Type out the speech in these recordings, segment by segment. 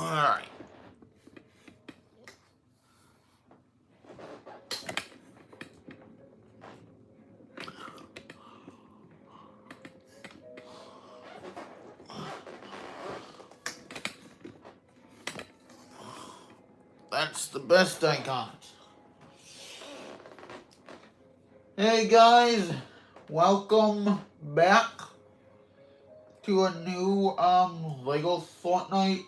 Alright. That's the best I got. Hey guys, welcome back to a new Lego Fortnite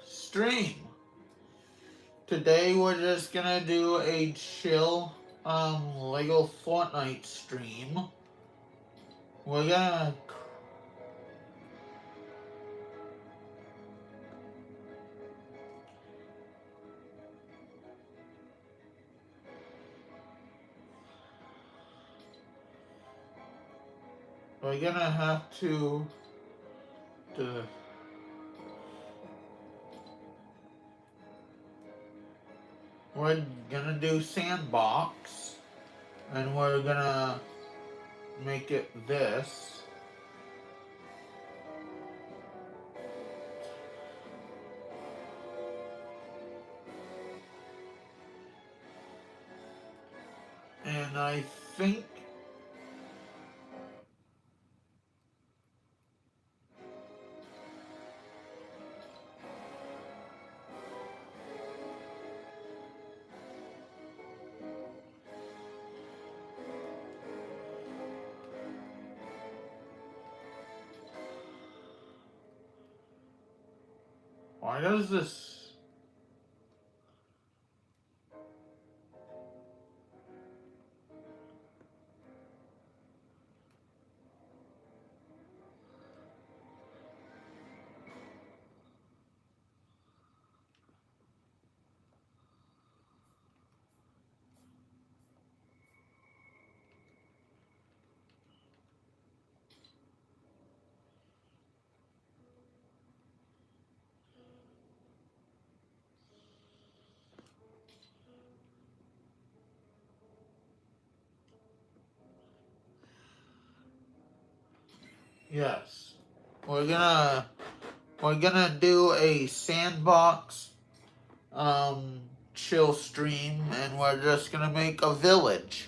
stream. Today we're just gonna do a chill Lego Fortnite stream. We're gonna have to we're gonna do sandbox, and we're gonna make it this. And I think why does this yes. We're gonna do a sandbox chill stream, and we're just gonna make a village.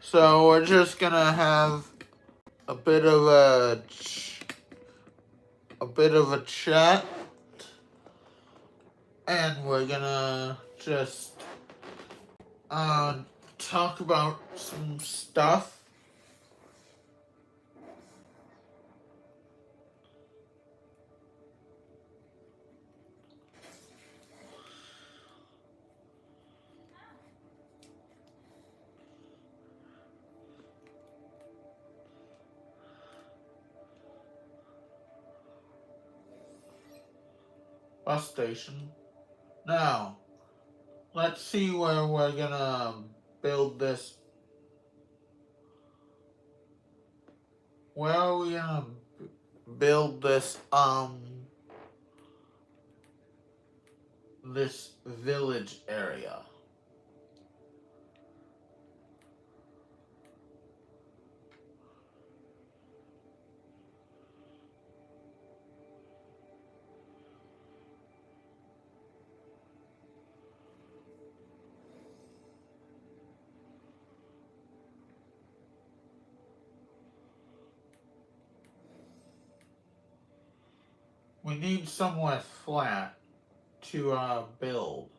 So we're just gonna have a bit of a chat, and we're gonna just talk about some stuff. Bus station. Now, let's see where we're gonna build this. Where are we gonna build this this village area? We need somewhere flat to build.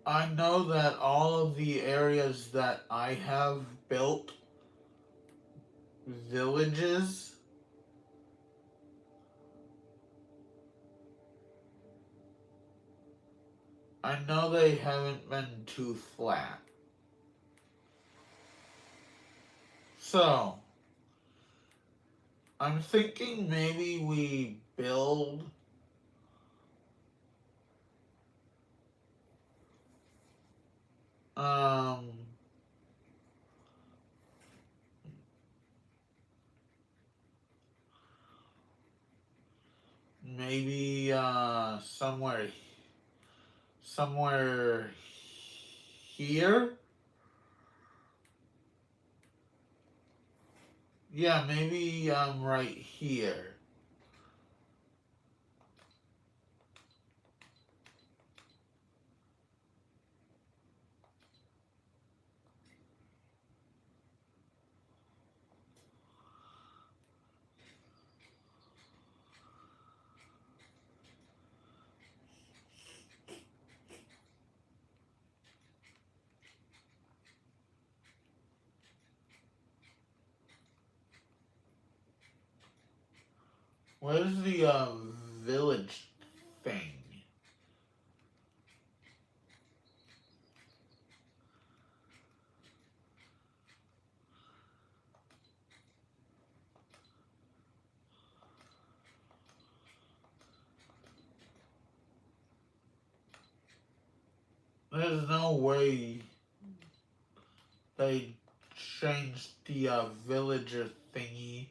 I know that all of the areas that I have built villages, I know they haven't been too flat. So, I'm thinking maybe we build. Um, maybe somewhere here. Yeah, maybe right here. What is the village thing? There's no way they changed the villager thingy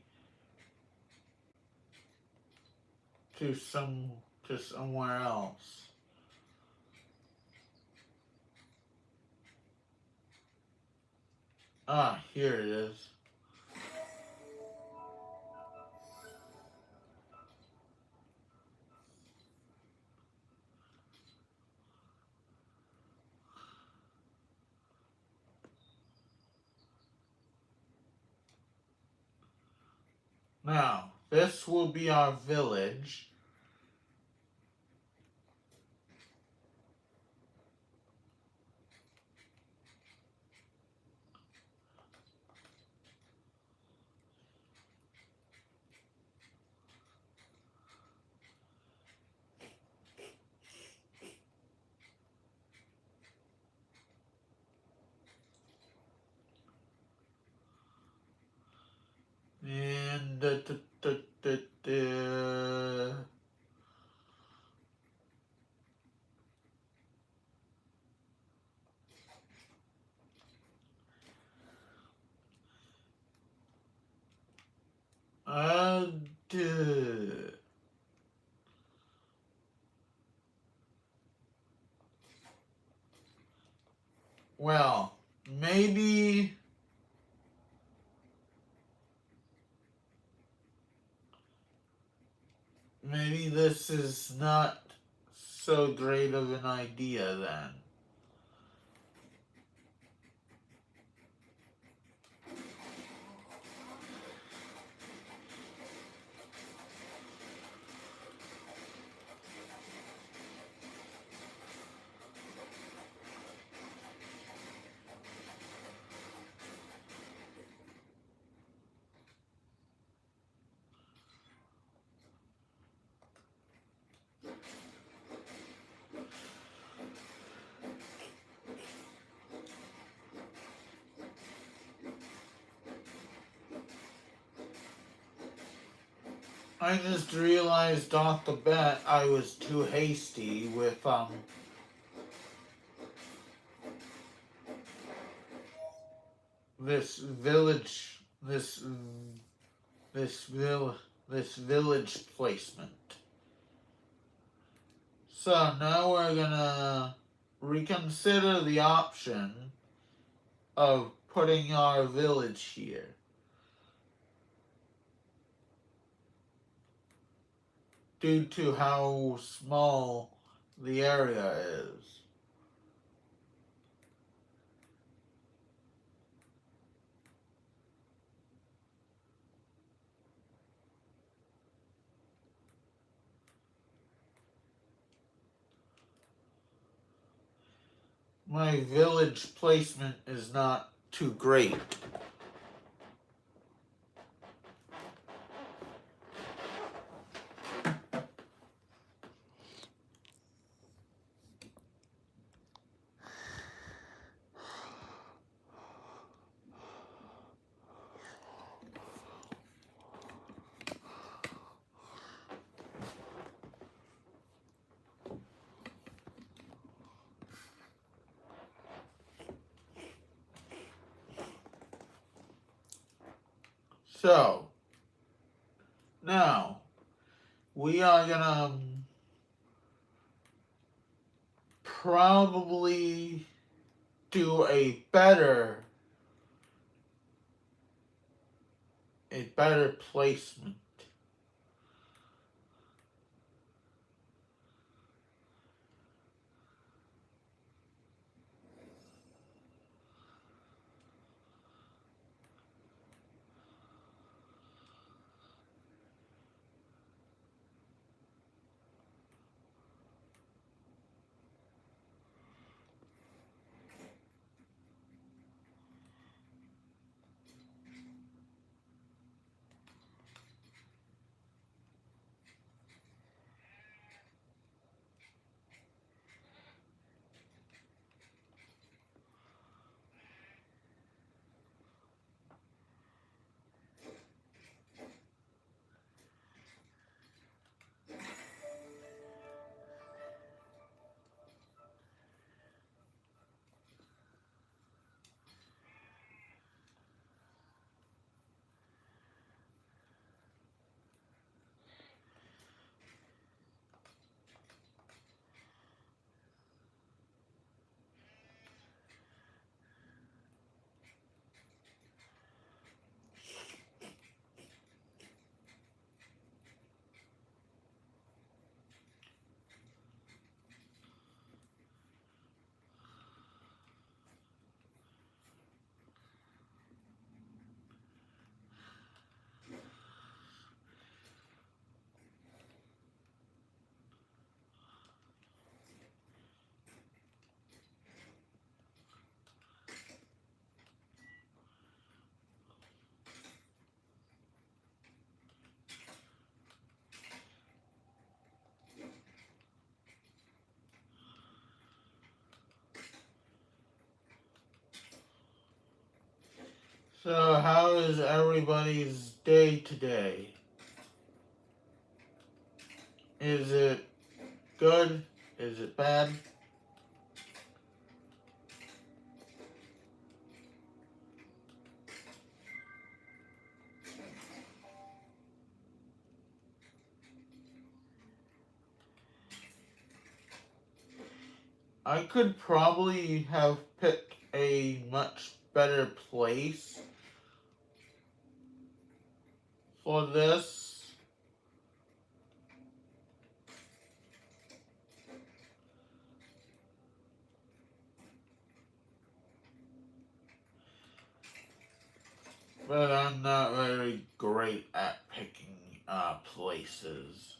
to somewhere else. Ah, here it is. Now, this will be our village. And uh, duh. Well, maybe this is not so great of an idea then. I just realized off the bat I was too hasty with this village this village placement. So now we're gonna reconsider the option of putting our village here. Due to how small the area is. My village placement is not too great. So, now, we are gonna probably do a better placement. So, how is everybody's day today? Is it good? Is it bad? I could probably have picked a much better place for this. But I'm not very great at picking places.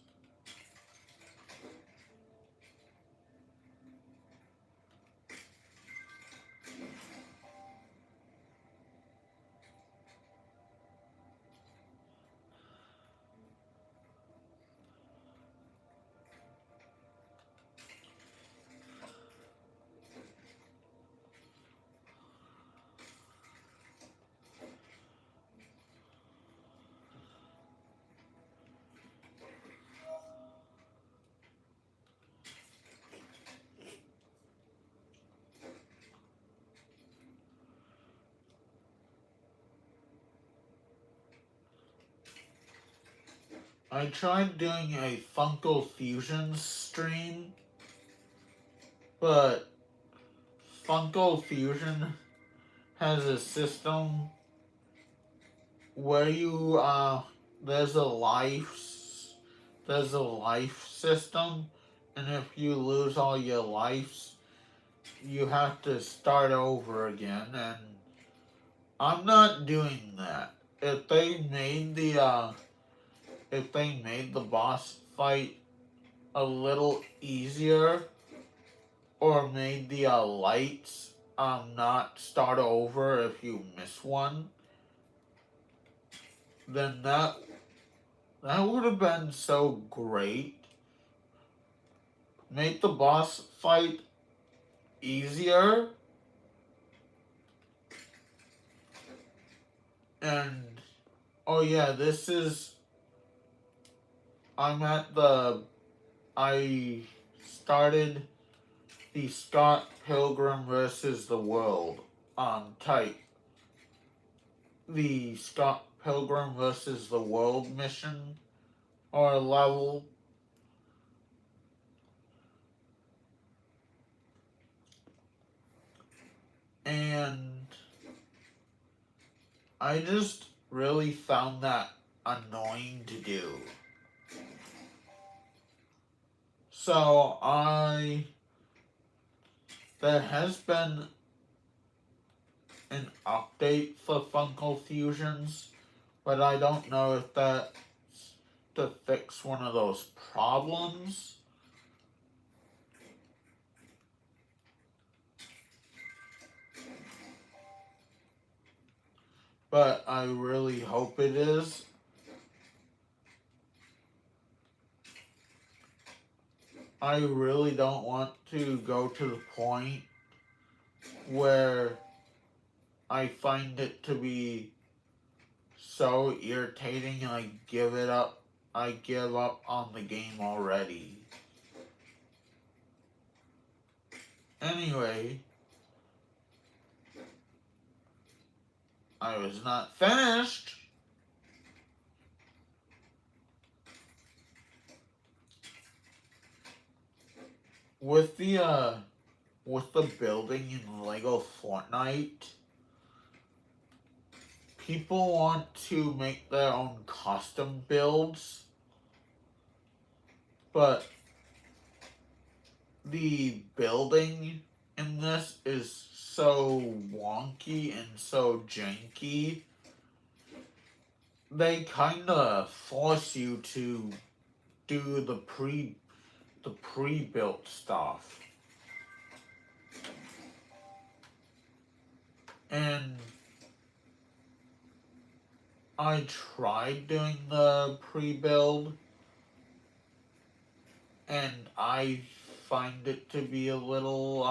I tried doing a Funko Fusion stream, but Funko Fusion has a system where there's a life system, and if you lose all your lives, you have to start over again, and I'm not doing that. If they made the boss fight a little easier, or made the lights not start over if you miss one, then that would have been so great. Make the boss fight easier, and oh yeah, this is I'm at the I started the Scott Pilgrim versus the World type. The Scott Pilgrim versus the World mission or level. And I just really found that annoying to do. So there has been an update for Funko Fusions, but I don't know if that's to fix one of those problems. But I really hope it is. I really don't want to go to the point where I find it to be so irritating and I give it up. I give up on the game already. Anyway, I was not finished. With the building in Lego Fortnite, people want to make their own custom builds, but the building in this is so wonky and so janky. They kind of force you to do the pre-built stuff. And I tried doing the pre-build and I find it to be a little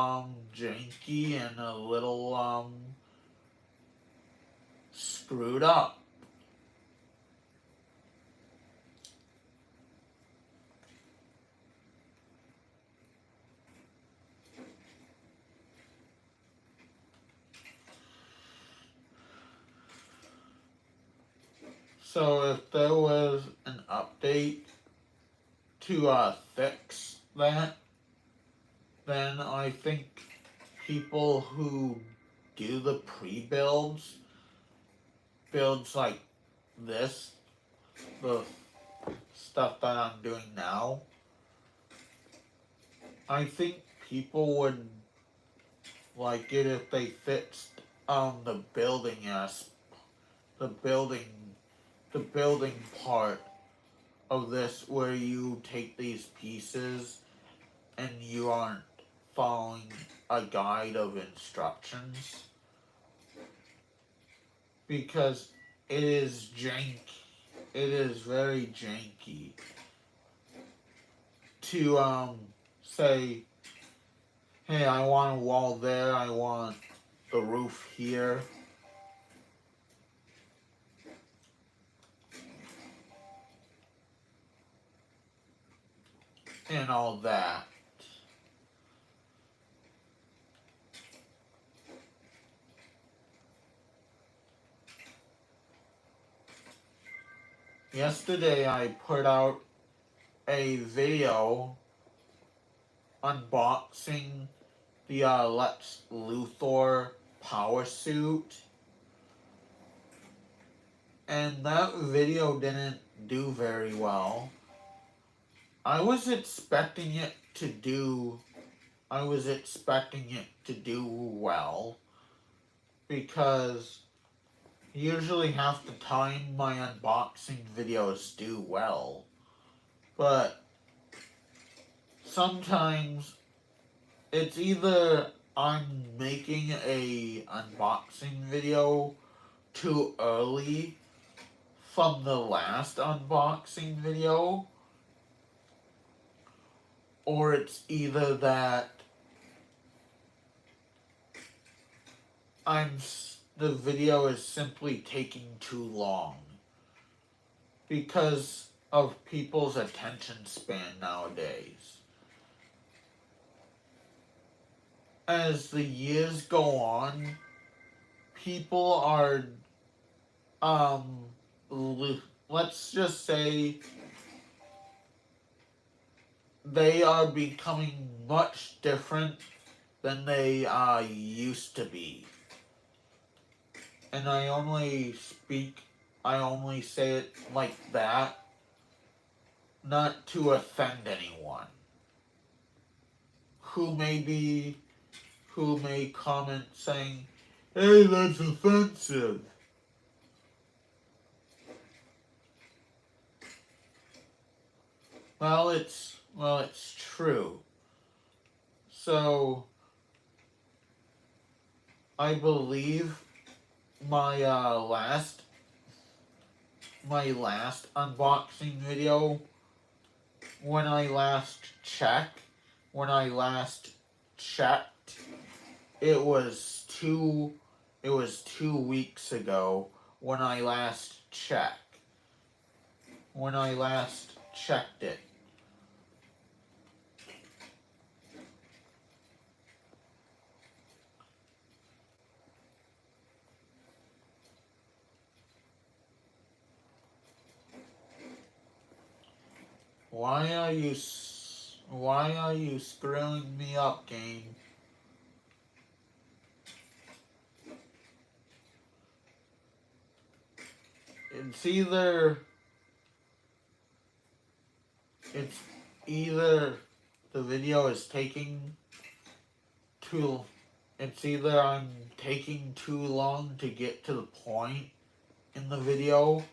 janky and a little screwed up. So if there was an update to fix that, then I think people who do the pre-builds, builds like this, the stuff that I'm doing now, I think people would like it if they fixed the the building part of this where you take these pieces and you aren't following a guide of instructions, because it is janky. It is very janky to say, hey, I want a wall there, I want the roof here. And all that. Yesterday I put out a video unboxing the Lex Luthor power suit, and that video didn't do very well. I was expecting it to do well, because usually half the time my unboxing videos do well, but sometimes it's either I'm making a unboxing video too early from the last unboxing video, or it's either that the video is simply taking too long because of people's attention span nowadays. As the years go on, people are let's just say they are becoming much different than they used to be. And I only say it like that, not to offend anyone who who may comment saying, "Hey, that's offensive." It's true. So I believe my last unboxing video, when I last when I last checked, it was 2 weeks ago when I last checked it. Why are you screwing me up, game? It's either it's either the video is taking too it's either I'm taking too long to get to the point in the video,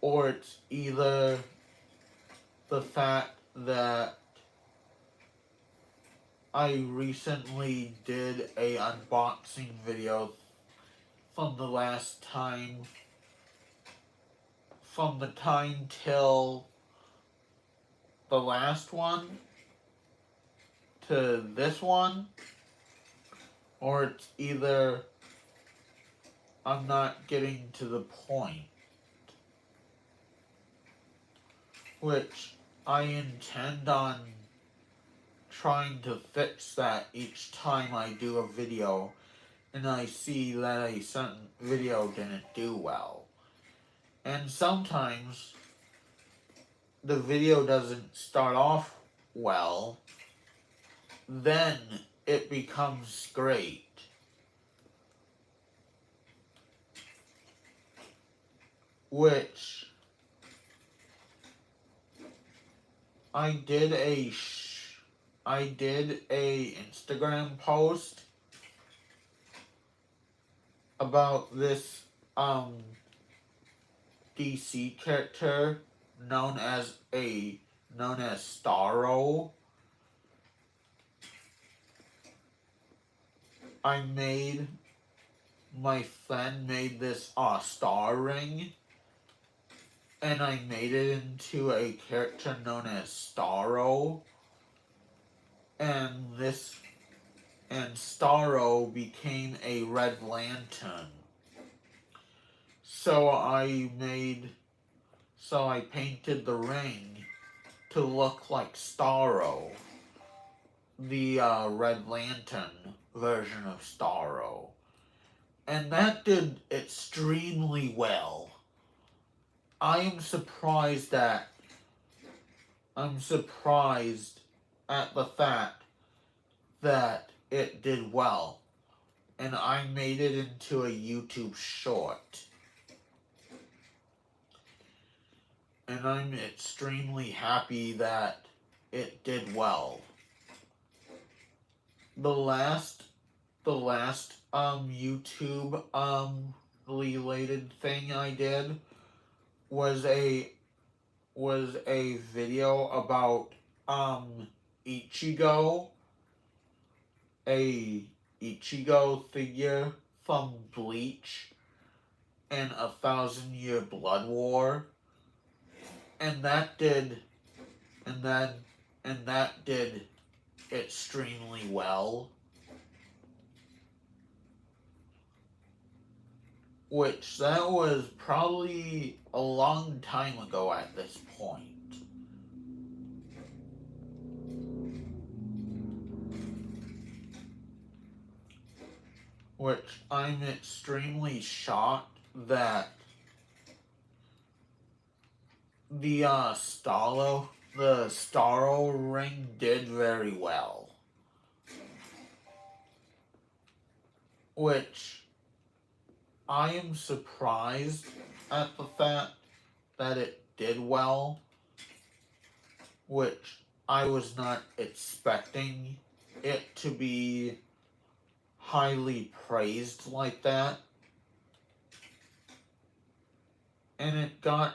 or it's either the fact that I recently did a unboxing video from the last time, from the time till the last one to this one, or it's either I'm not getting to the point, which I intend on trying to fix that each time I do a video and I see that a certain video didn't do well. And sometimes the video doesn't start off well, then it becomes great. Which I did a Instagram post about this DC character known as Starro. My friend made this star ring, and I made it into a character known as Starro, and Starro became a Red Lantern. So I painted the ring to look like Starro, the Red Lantern version of Starro. And that did extremely well. I'm surprised at the fact that it did well. And I made it into a YouTube short. And I'm extremely happy that it did well. The last YouTube related thing I did was a video about Ichigo, a Ichigo figure from Bleach and 1,000-Year Blood War, and that did extremely well. Which that was probably a long time ago at this point. which I'm extremely shocked that the the Starro ring did very well. Which I am surprised at the fact that it did well, which I was not expecting it to be highly praised like that. And it got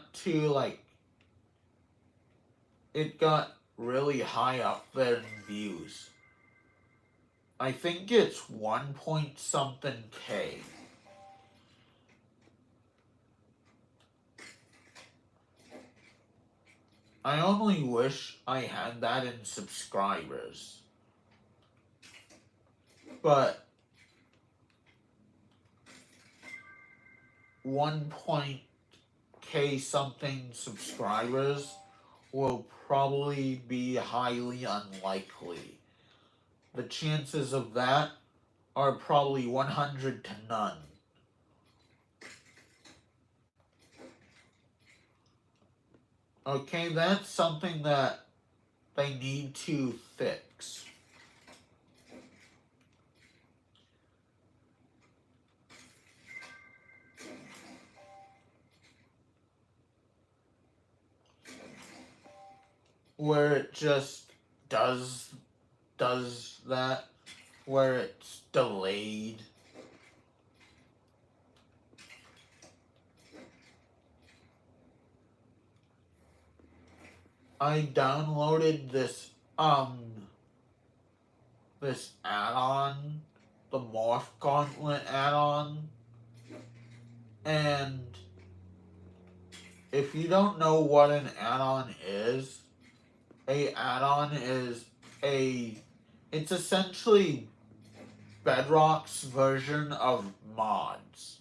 it got really high up there in views. I think it's 1 point something K. I only wish I had that in subscribers. But 1 point K something subscribers will probably be highly unlikely. The chances of that are probably 100 to none. Okay, that's something that they need to fix. Where it just does that, where it's delayed. I downloaded this add-on, the Morph Gauntlet add-on, and if you don't know what an add-on is, it's essentially Bedrock's version of mods.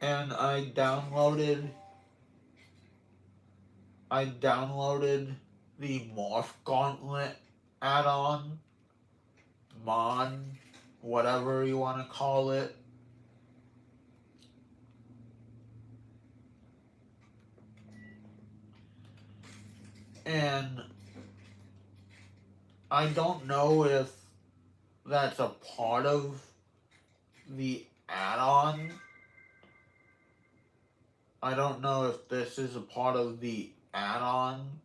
And I downloaded the Morph Gauntlet add-on, mod, whatever you want to call it. And I don't know if that's a part of the add-on. I don't know if this is a part of the add-on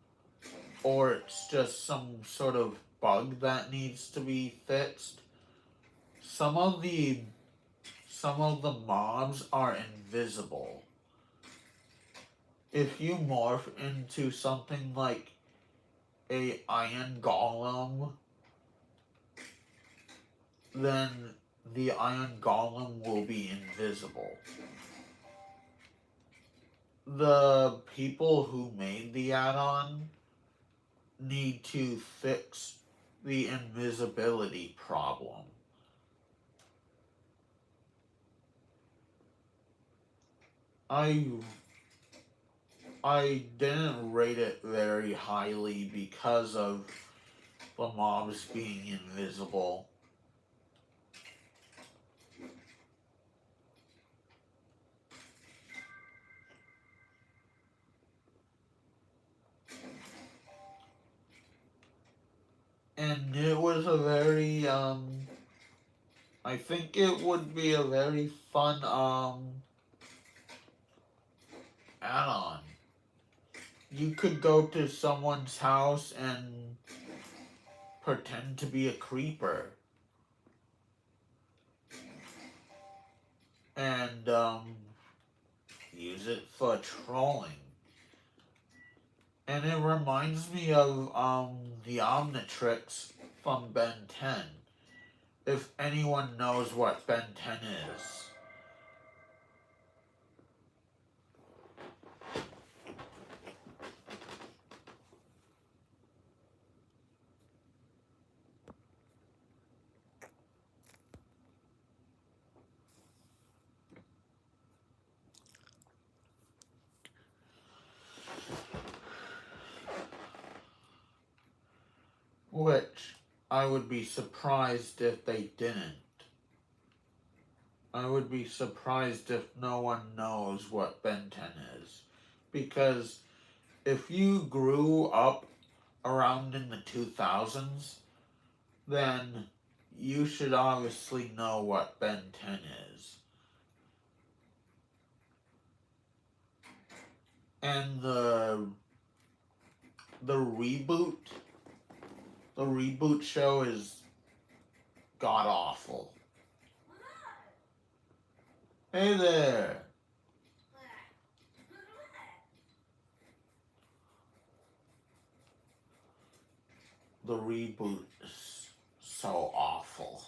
or it's just some sort of bug that needs to be fixed. Some of the mobs are invisible. If you morph into something like a iron golem, then the iron golem will be invisible. The people who made the add-on need to fix the invisibility problem. I didn't rate it very highly because of the mobs being invisible. And it was a very, I think it would be a very fun, add-on. You could go to someone's house and pretend to be a creeper. And, use it for trolling. And it reminds me of, the Omnitrix from Ben 10. If anyone knows what Ben 10 is. Which I would be surprised if they didn't. I would be surprised if no one knows what Ben 10 is. Because if you grew up around in the 2000s, then you should obviously know what Ben 10 is. And the reboot show is god awful. Hey there. The reboot is so awful.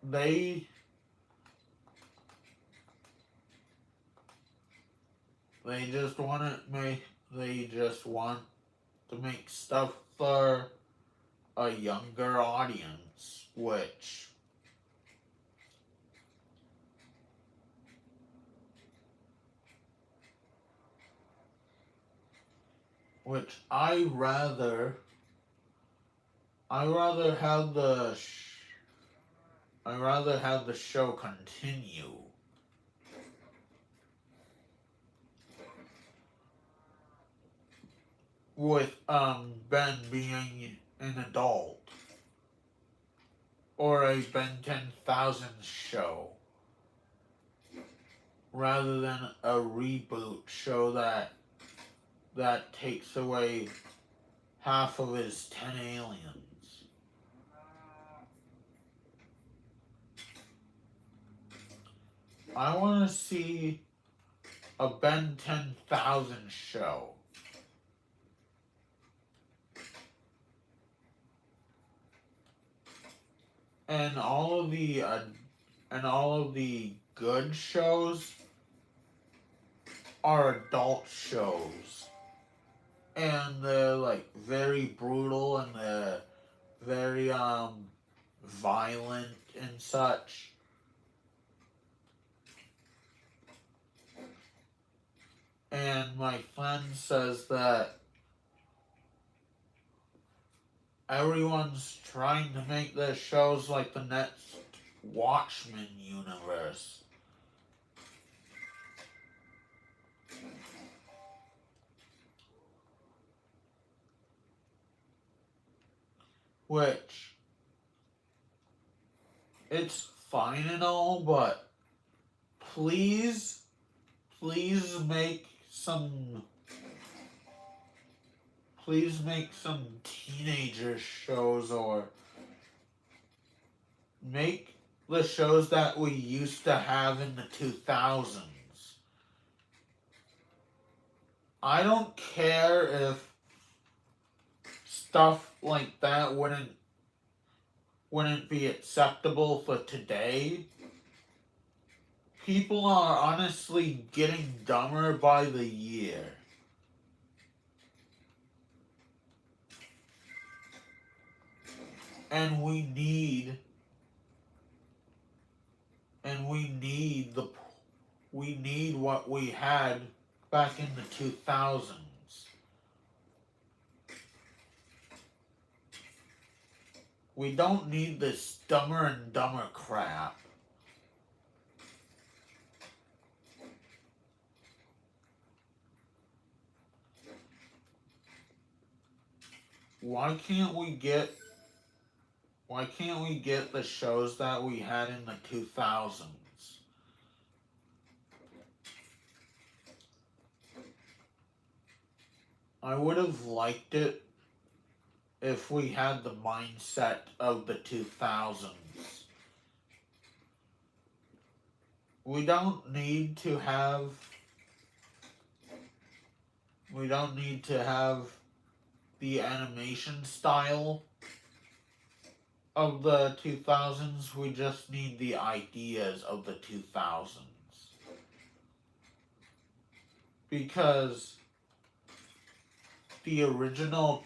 They just want to make stuff for a younger audience, which I rather have the show continue with Ben being an adult, or a Ben 10,000 show, rather than a reboot show that takes away half of his 10 aliens. I want to see a Ben 10,000 show. And all of the good shows are adult shows. And they're like very brutal, and they're very violent and such. And my friend says that everyone's trying to make their shows like the next Watchmen universe. Which, it's fine and all, but please make some teenager shows, or make the shows that we used to have in the 2000s. I don't care if stuff like that wouldn't be acceptable for today. People are honestly getting dumber by the year. And we need what we had back in the 2000s. We don't need this Dumber and Dumber crap. Why can't we get the shows that we had in the 2000s? I would have liked it if we had the mindset of the 2000s. We don't need to have the animation style of the 2000s. We just need the ideas of the 2000s. Because the original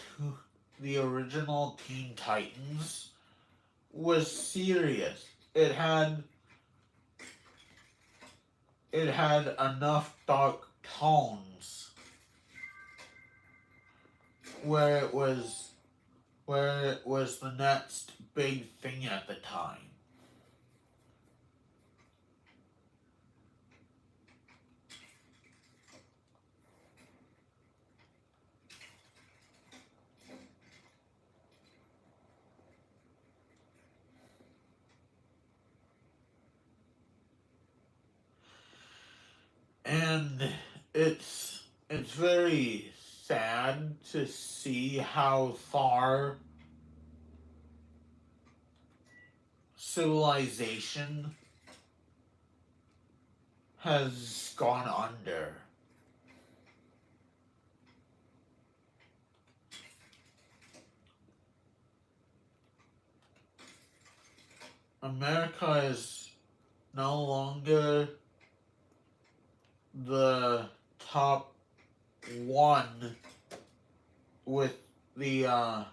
Teen Titans was serious. It had enough dark tones where it was the next big thing at the time. And it's very sad to see how far civilization has gone under. America is no longer the top one with the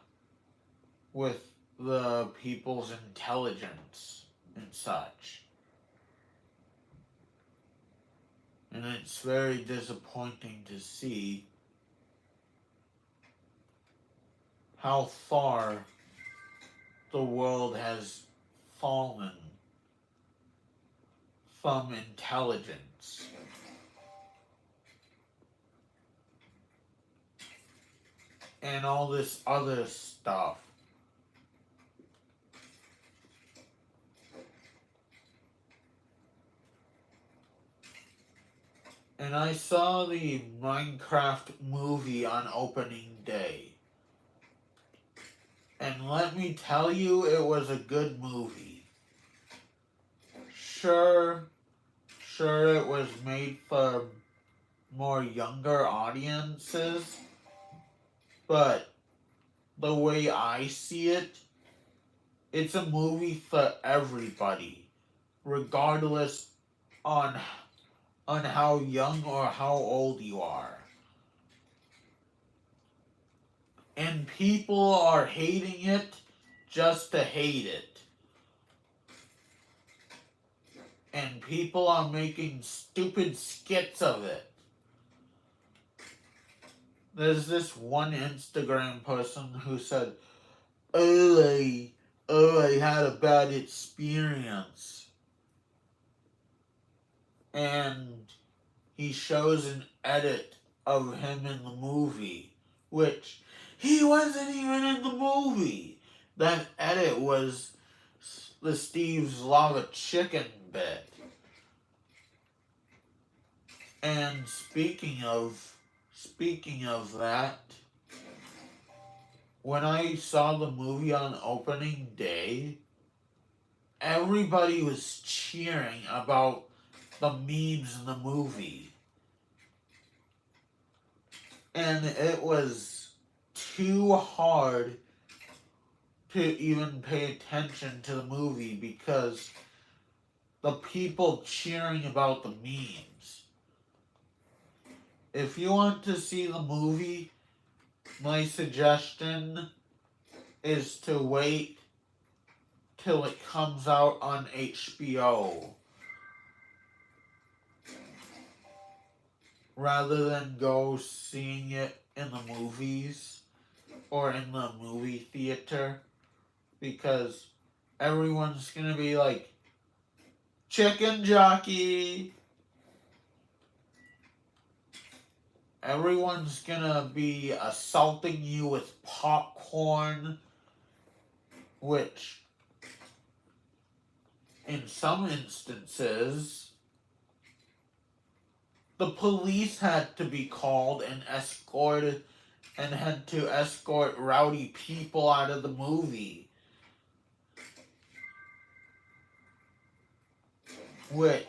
with the people's intelligence and such. And it's very disappointing to see how far the world has fallen from intelligence. And all this other stuff. And I saw the Minecraft movie on opening day. And let me tell you, it was a good movie. Sure, it was made for more younger audiences, but the way I see it, it's a movie for everybody, regardless on how young or how old you are. And people are hating it just to hate it. And people are making stupid skits of it. There's this one Instagram person who said, I had a bad experience. And he shows an edit of him in the movie, which he wasn't even in the movie. That edit was the Steve's Lava Chicken bit. And speaking of that, when I saw the movie on opening day, everybody was cheering about the memes in the movie. And it was too hard to even pay attention to the movie because the people cheering about the memes. If you want to see the movie, my suggestion is to wait till it comes out on HBO rather than go seeing it in the movies or in the movie theater, because everyone's gonna be like, chicken jockey. Everyone's gonna be assaulting you with popcorn, which in some instances the police had to be called and escorted and had to escort rowdy people out of the movie. Which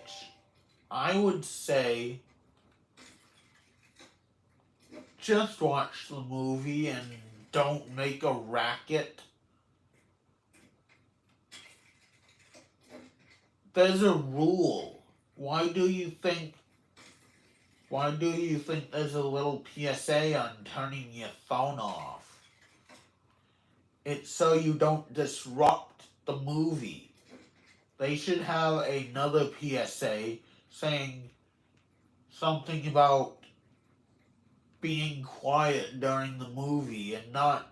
I would say, just watch the movie and don't make a racket. There's a rule. Why do you think there's a little PSA on turning your phone off? It's so you don't disrupt the movie. They should have another PSA saying something about being quiet during the movie and not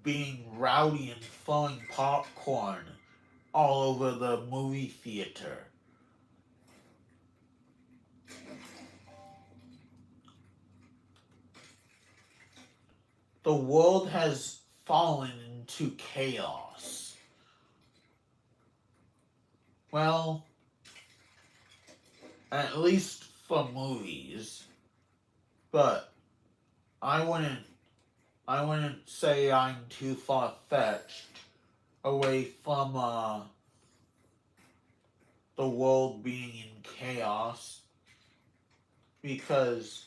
being rowdy and throwing popcorn all over the movie theater. The world has fallen into chaos. Well, at least for movies. But I wouldn't say I'm too far-fetched away from the world being in chaos, because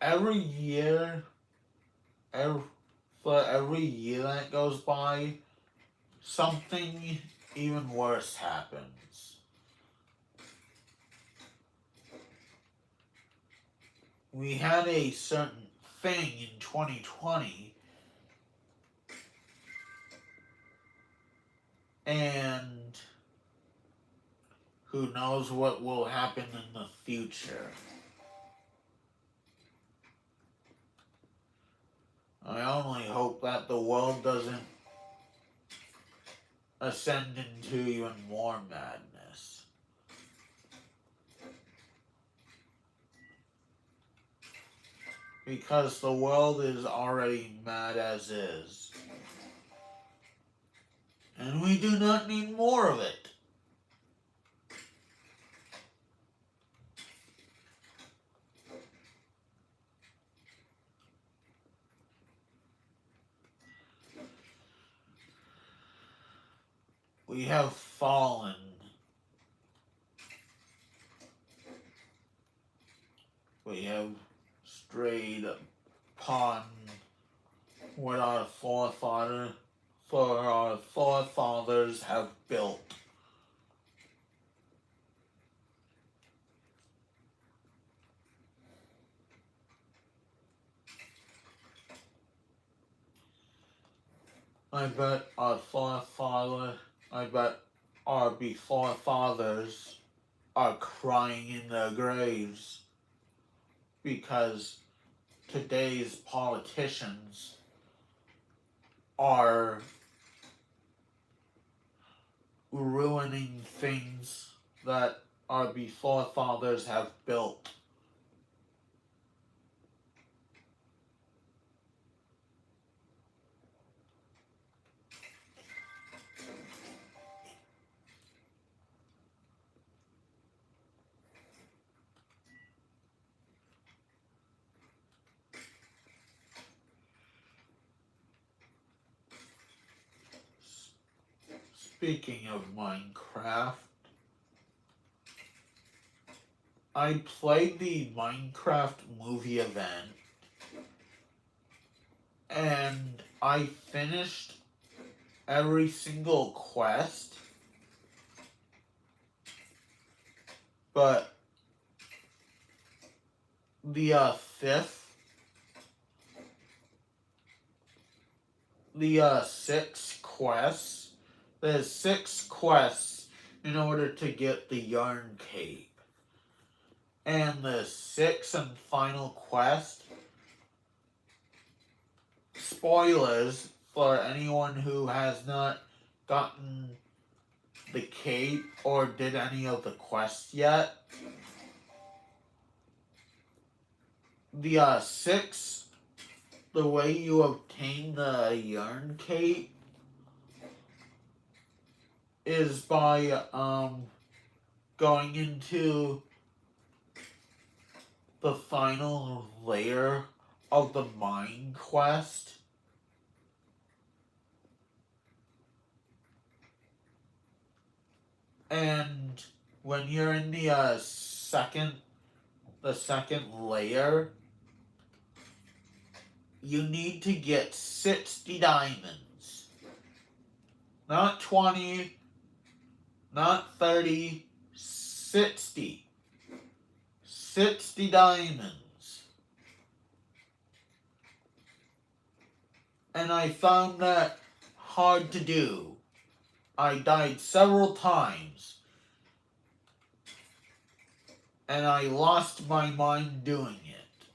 every year, for every year that goes by, something even worse happens. We had a certain thing in 2020, and who knows what will happen in the future. I only hope that the world doesn't ascend into even more madness. Because the world is already mad as is. And we do not need more of it. We have fallen. We have strayed upon what our forefathers have built. I bet our before fathers are crying in their graves because today's politicians are ruining things that our before fathers have built. Speaking of Minecraft, I played the Minecraft movie event, and I finished every single quest, but the six quests. There's 6 quests in order to get the Yarn Cape. And the 6th and final quest, spoilers for anyone who has not gotten the cape or did any of the quests yet. The 6th, the way you obtain the Yarn Cape is by going into the final layer of the mine quest. And when you're in the second layer, you need to get 60 diamonds. Not 20, not 30, 60. 60 diamonds. And I found that hard to do. I died several times. and I lost my mind doing it.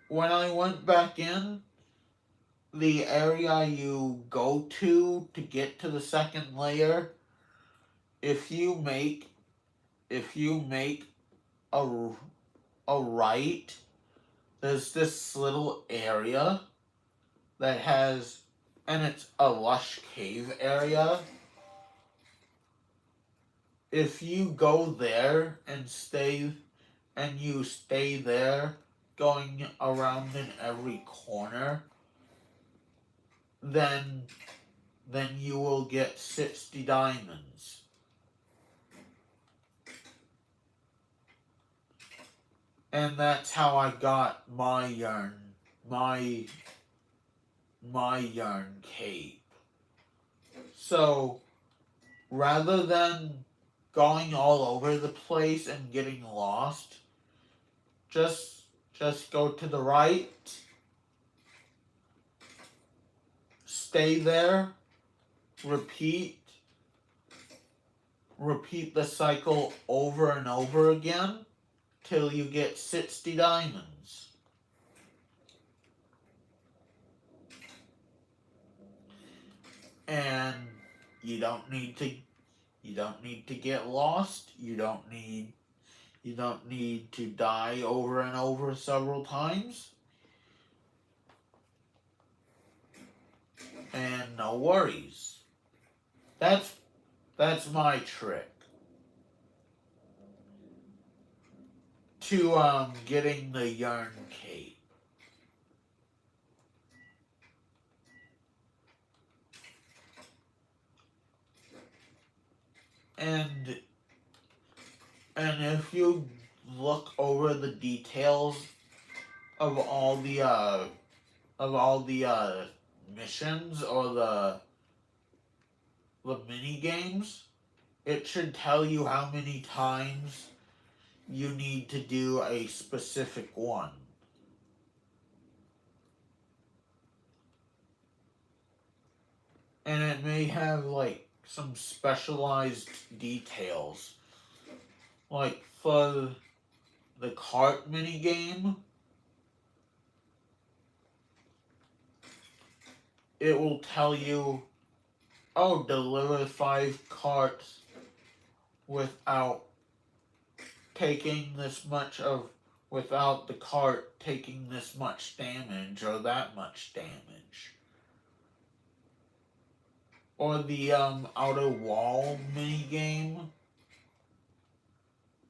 When I went back in, the area you go to get to the second layer, if you make a a right, there's this little area that has, and it's a lush cave area. If you go there and you stay there, going around in every corner, then you will get 60 diamonds. And that's how I got my yarn cape. So rather than going all over the place and getting lost, just go to the right, stay there, repeat the cycle over and over again till you get 60 diamonds. And you don't need to get lost. You don't need to die over and over several times. And no worries. That's my trick to getting the yarn cape. And if you look over the details of all the missions or the mini games, it should tell you how many times you need to do a specific one. And it may have like some specialized details. Like for the cart mini game, it will tell you, oh, deliver 5 carts without without the cart taking this much damage or that much damage. Or the outer wall mini game,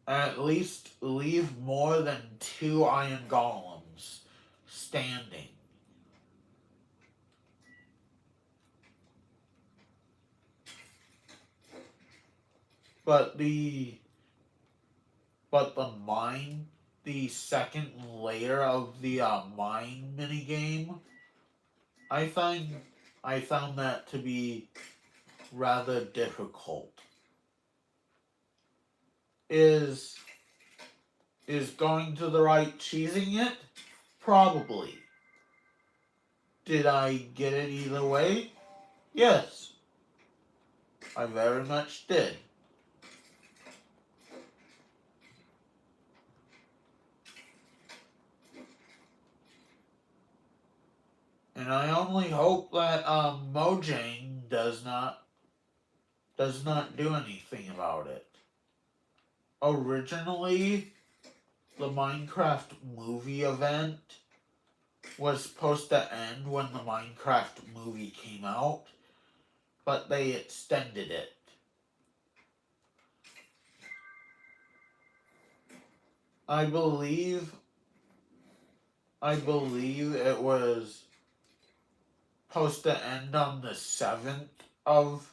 at least leave more than 2 iron golems standing. But the second layer of the mine minigame, I found that to be rather difficult. Is going to the right cheesing it? Probably. Did I get it either way? Yes. I very much did. And I only hope that Mojang does not do anything about it. Originally, the Minecraft movie event was supposed to end when the Minecraft movie came out, but they extended it. I believe it was supposed to end on the 7th of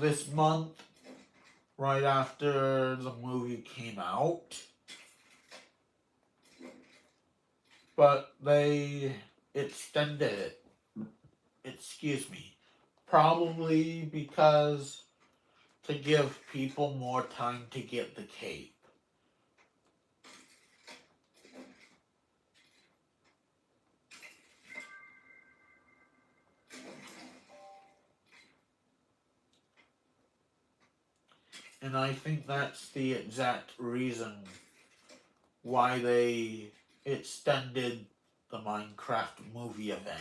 this month, right after the movie came out. But they extended it. Excuse me. Probably because to give people more time to get the cape. And I think that's the exact reason why they extended the Minecraft movie event.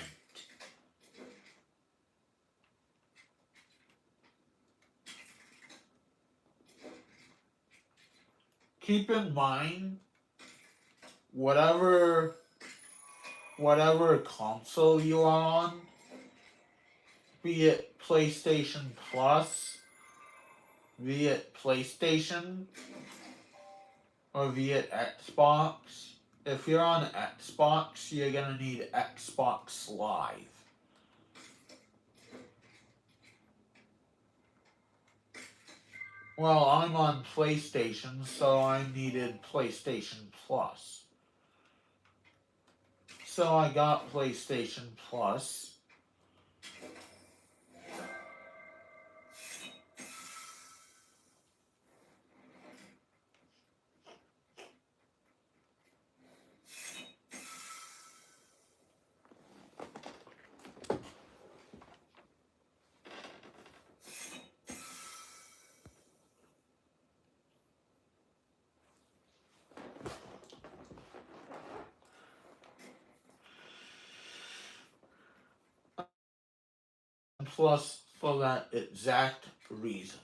Keep in mind, whatever console you are on, be it PlayStation Plus, be it PlayStation, or be it Xbox. If you're on Xbox, you're gonna need Xbox Live. Well, I'm on PlayStation, so I needed PlayStation Plus. So I got PlayStation Plus. Plus for that exact reason.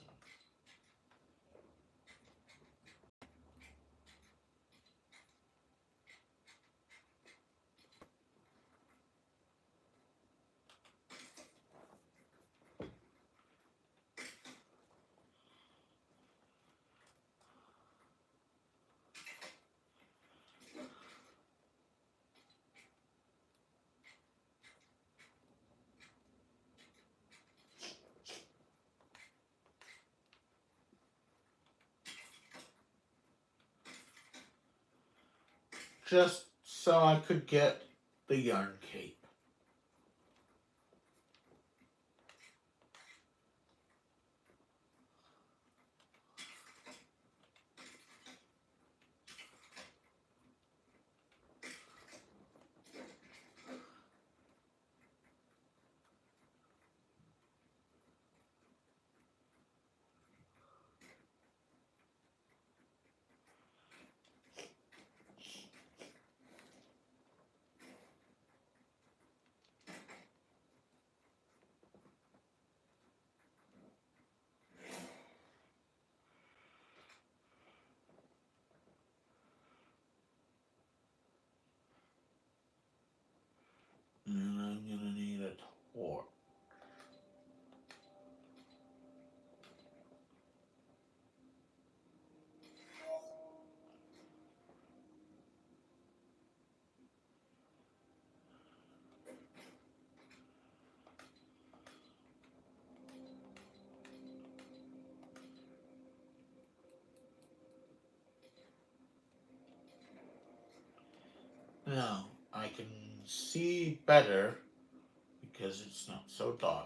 Just so I could get the yarn cape. And I'm gonna need a torch. Now, I can see better because it's not so dark.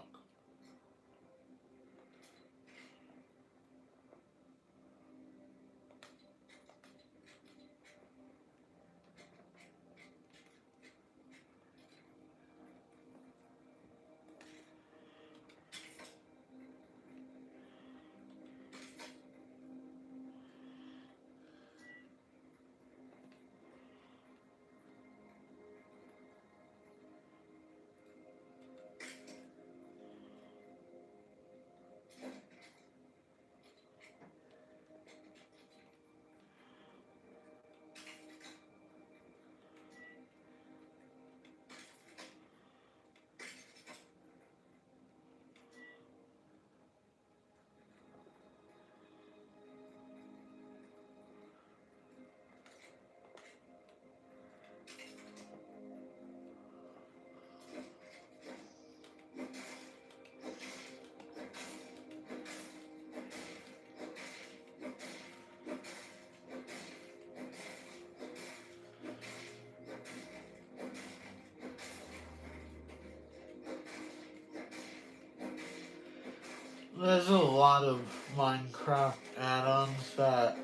There's a lot of Minecraft add-ons that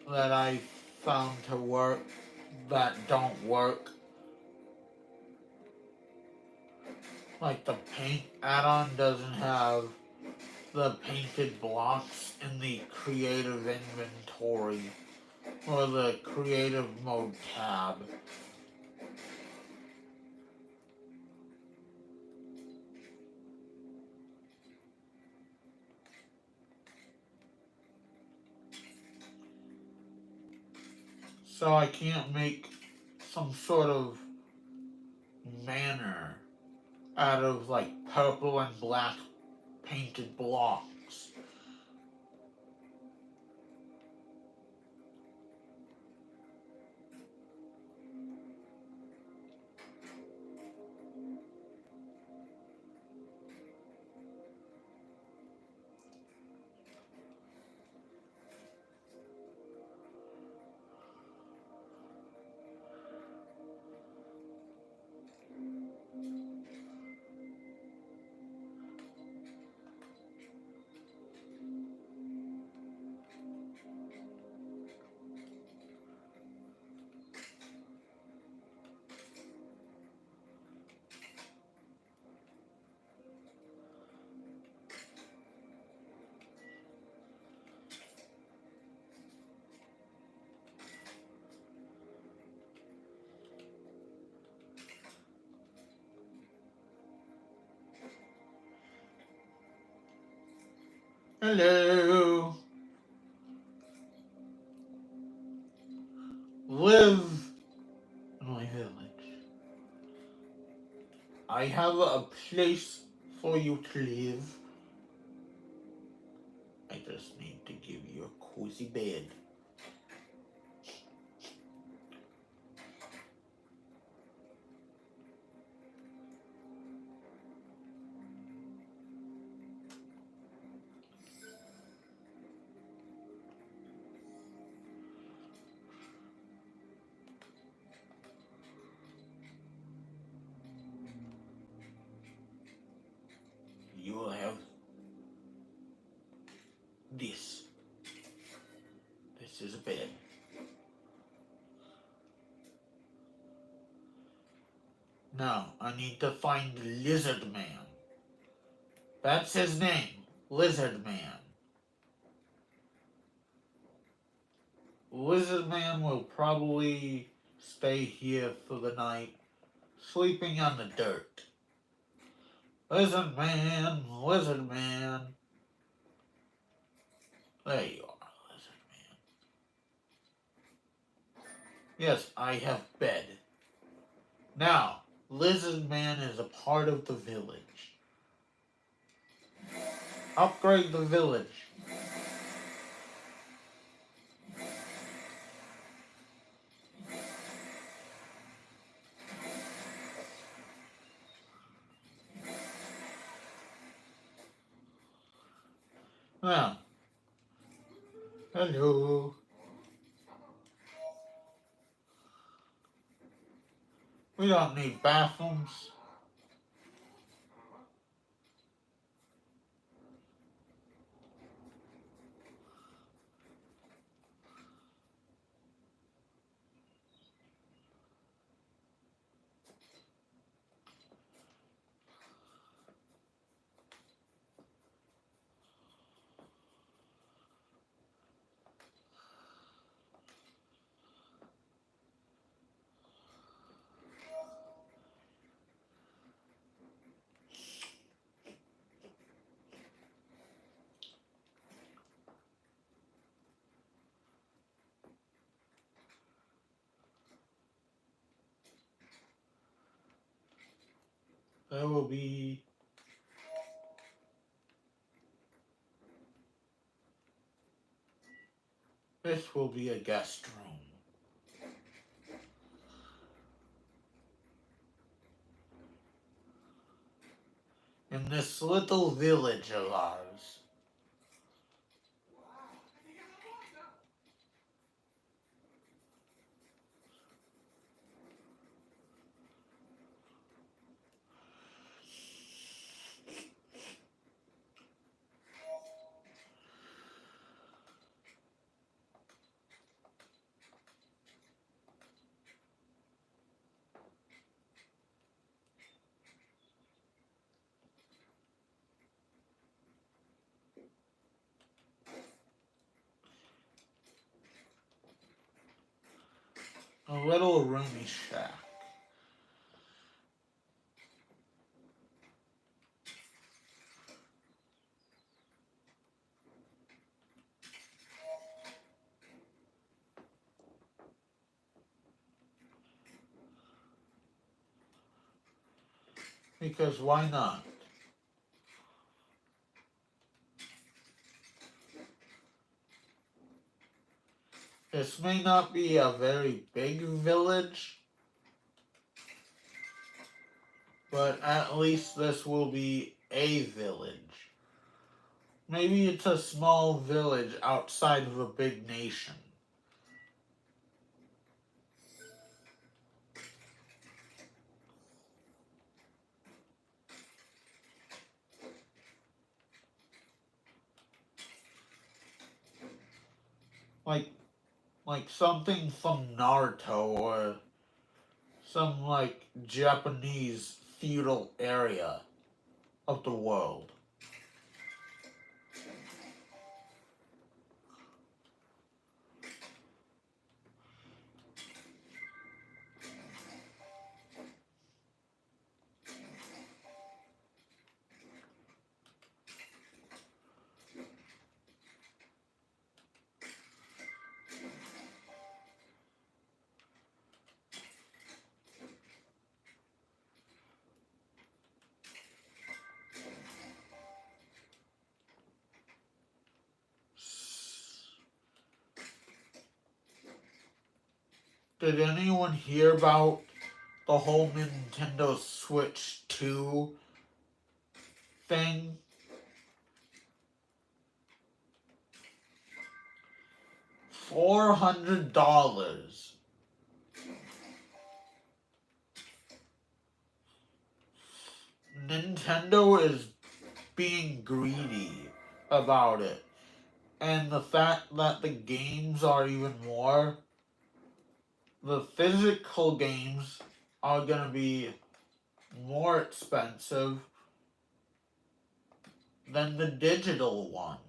I found to work that don't work. Like the paint add-on doesn't have the painted blocks in the creative inventory or the creative mode tab. So I can't make some sort of manner out of like purple and black painted blocks. Hello. Live in my village. I have a place for you to live. I just need to give you a cozy bed. You will have this. This is a bed. Now, I need to find Lizard Man. That's his name, Lizard Man. Lizard Man will probably stay here for the night, sleeping on the dirt. Lizard Man, Lizard Man. There you are, Lizard Man. Yes, I have bed. Now, Lizard Man is a part of the village. Upgrade the village. Now, hello. We don't need bathrooms. There will be this will be a guest room. In this little village of ours. A little roomy shack. Because why not? This may not be a very big village, but at least this will be a village. Maybe it's a small village outside of a big nation. Like like something from Naruto or some like Japanese feudal area of the world. Did anyone hear about the whole Nintendo Switch 2 thing? $400. Nintendo is being greedy about it. And the fact that the games are even more, the physical games are gonna be more expensive than the digital ones.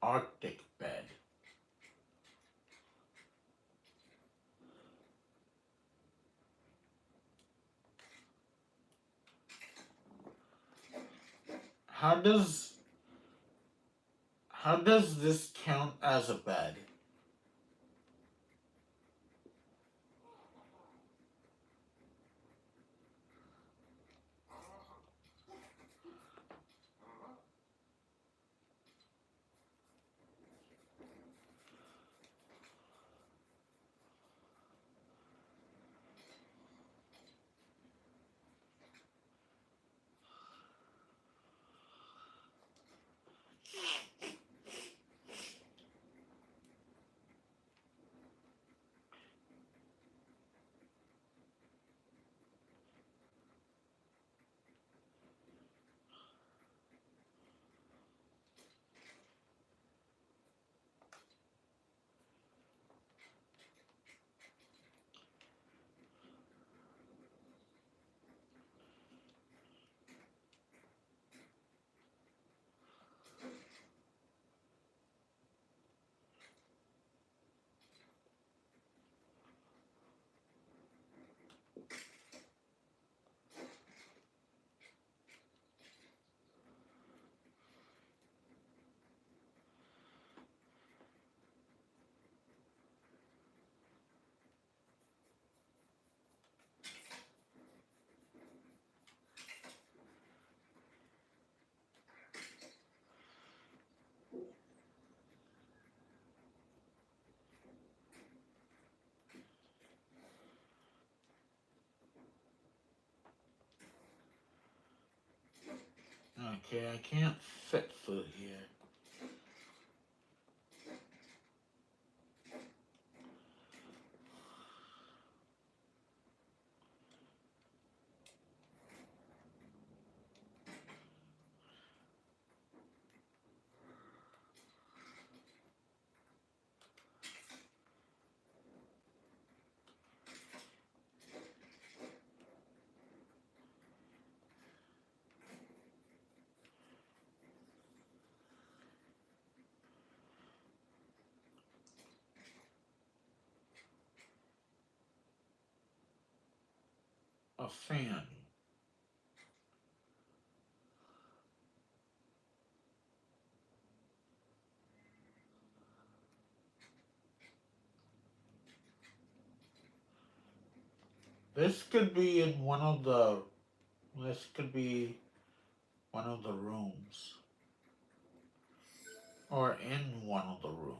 Arctic bed. How does how does this count as a bed? Okay, I can't fit food here. fan. This could be in one of the. This could be one of the rooms. Or in one of the rooms.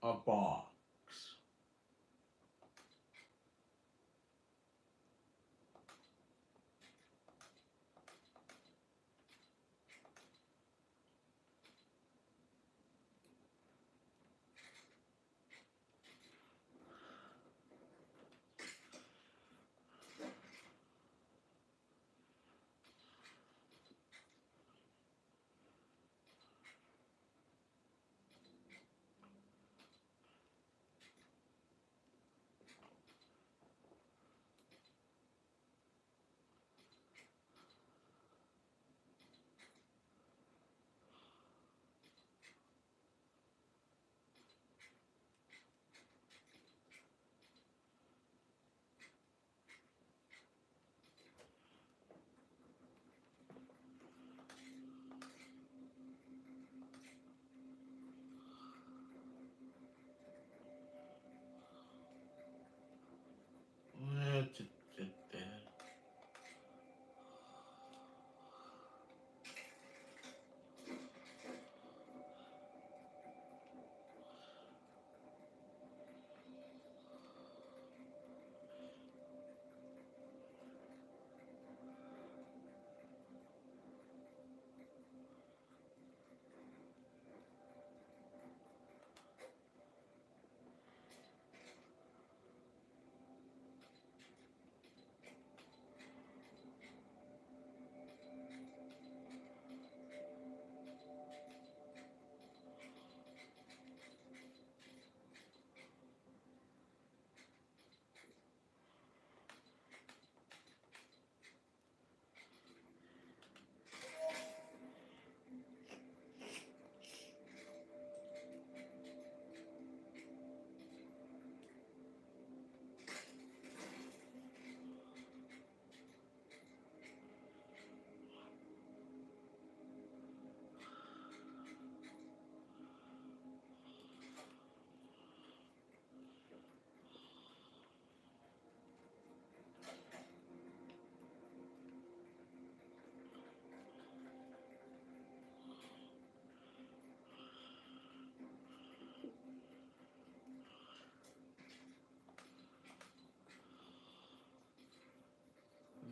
A box.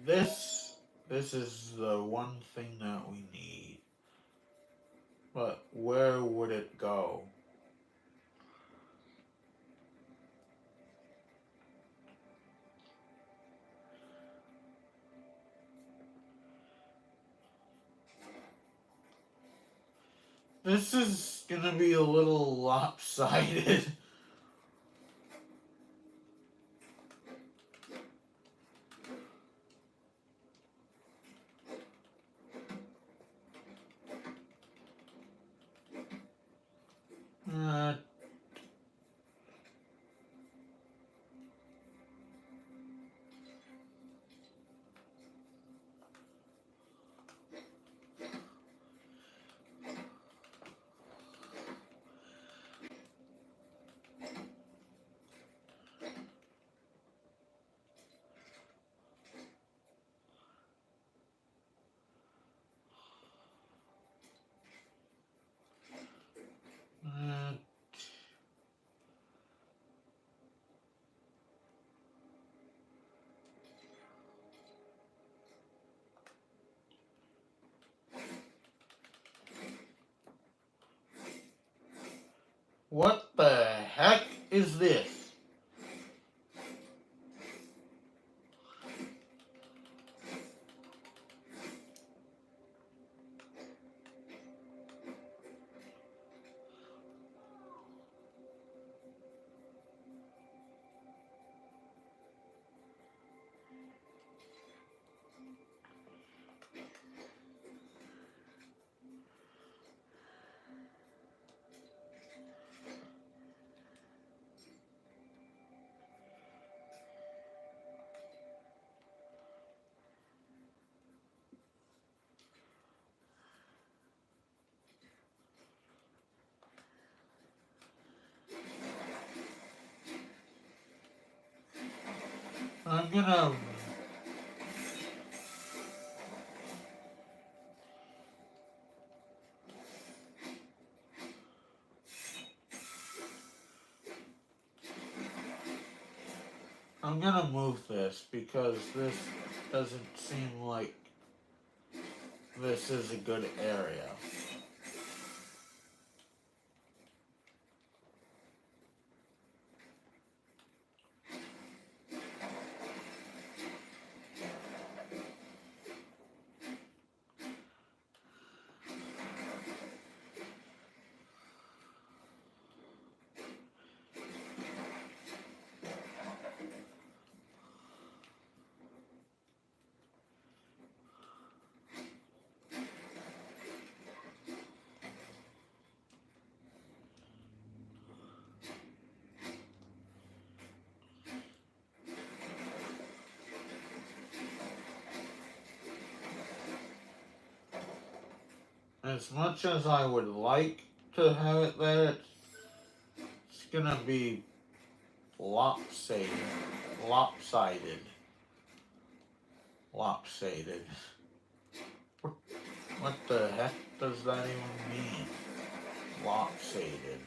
This this is the one thing that we need. But where would it go? This is gonna be a little lopsided. Uh, uh, what the heck is this? I'm gonna move this because this doesn't seem like this is a good area. As much as I would like to have it there, it's gonna be lopsided. Lopsided. Lopsided. What the heck does that even mean? Lopsided.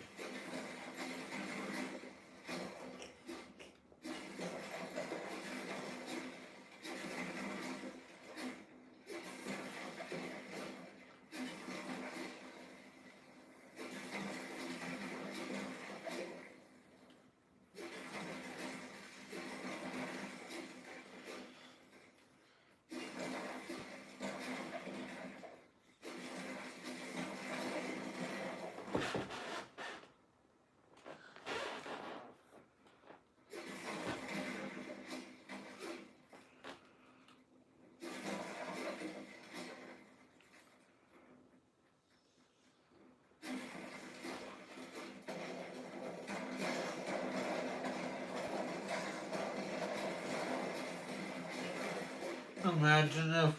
Imagine if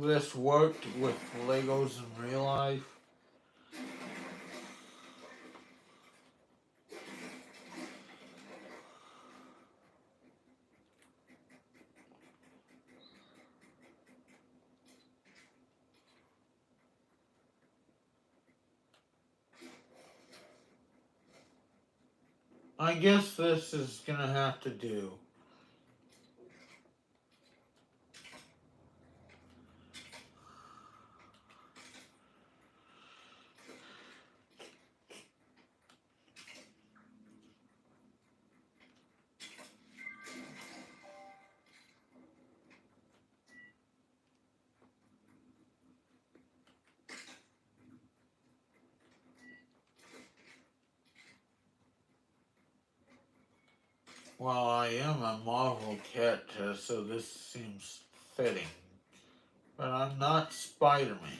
this worked with Legos in real life. I guess this is gonna have to do. Well, I am a Marvel character, so this seems fitting. But I'm not Spider-Man.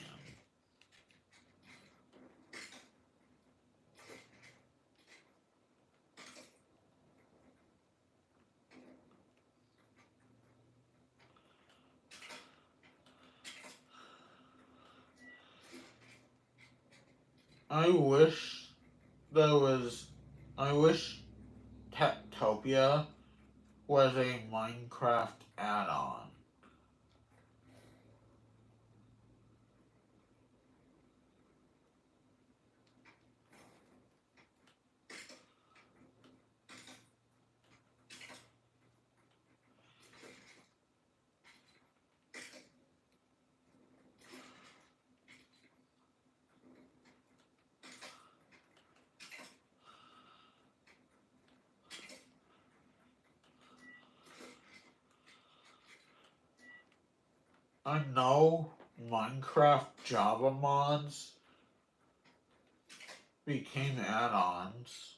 I wish there was. I wish Techtopia was a Minecraft add-on. I know Minecraft Java mods became add-ons.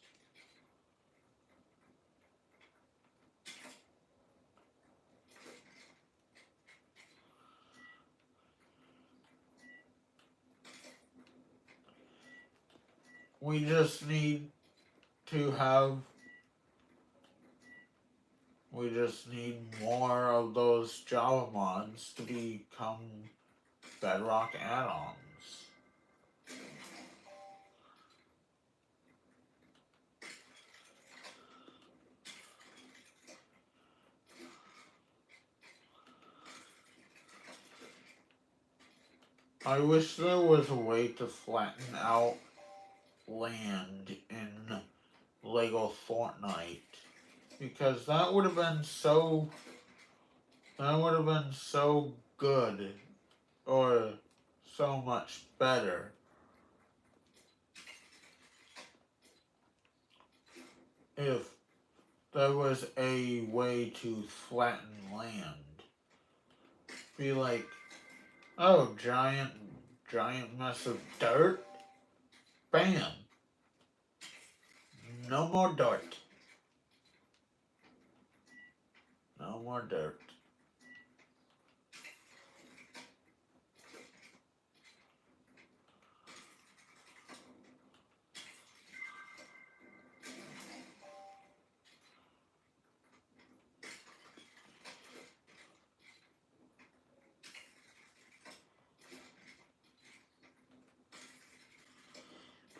We just need to have. We just need more of those Java mods to become Bedrock add-ons. I wish there was a way to flatten out land in Lego Fortnite. Because that would have been so good, or so much better, if there was a way to flatten land. Be like, oh, giant mess of dirt? Bam! No more dirt. No more dirt.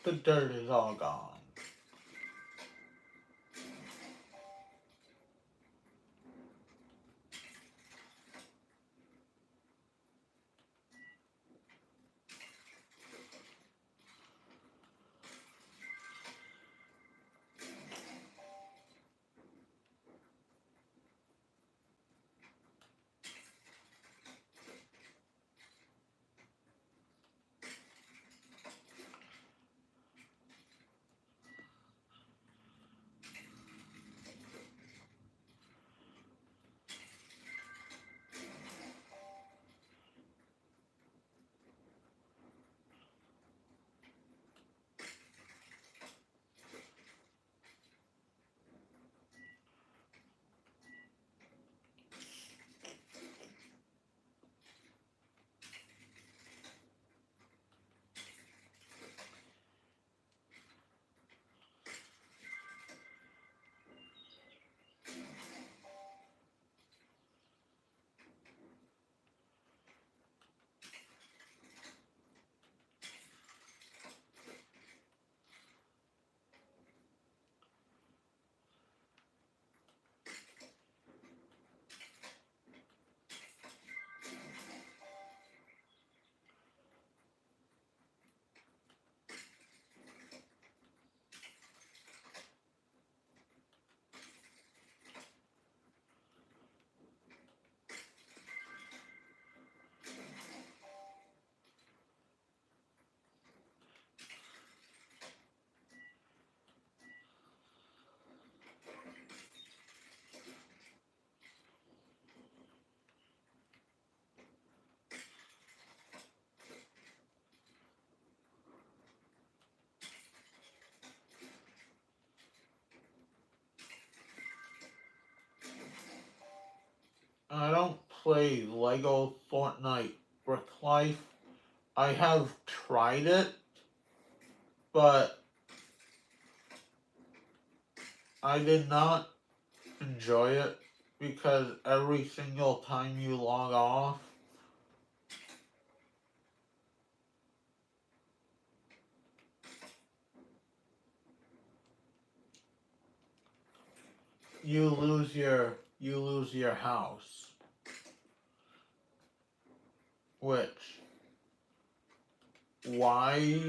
The dirt is all gone. I don't play Lego Fortnite Brick Life. I have tried it, but I did not enjoy it because every single time you log off, you lose your house. Which why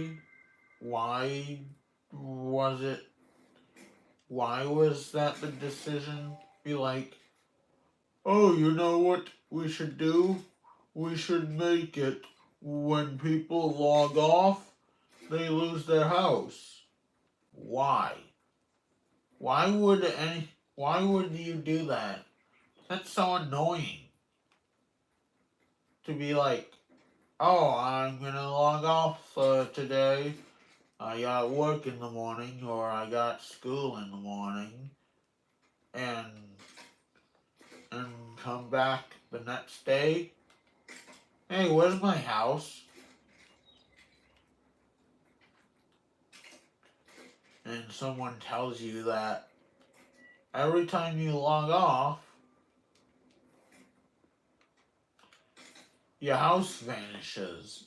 why was it why was that the decision? Be like, oh, you know what we should do? We should make it when people log off, they lose their house. Why? Why would you do that? That's so annoying. To be like, oh, I'm gonna log off today. I got work in the morning or I got school in the morning and and come back the next day. Hey, where's my house? And someone tells you that every time you log off, your house vanishes.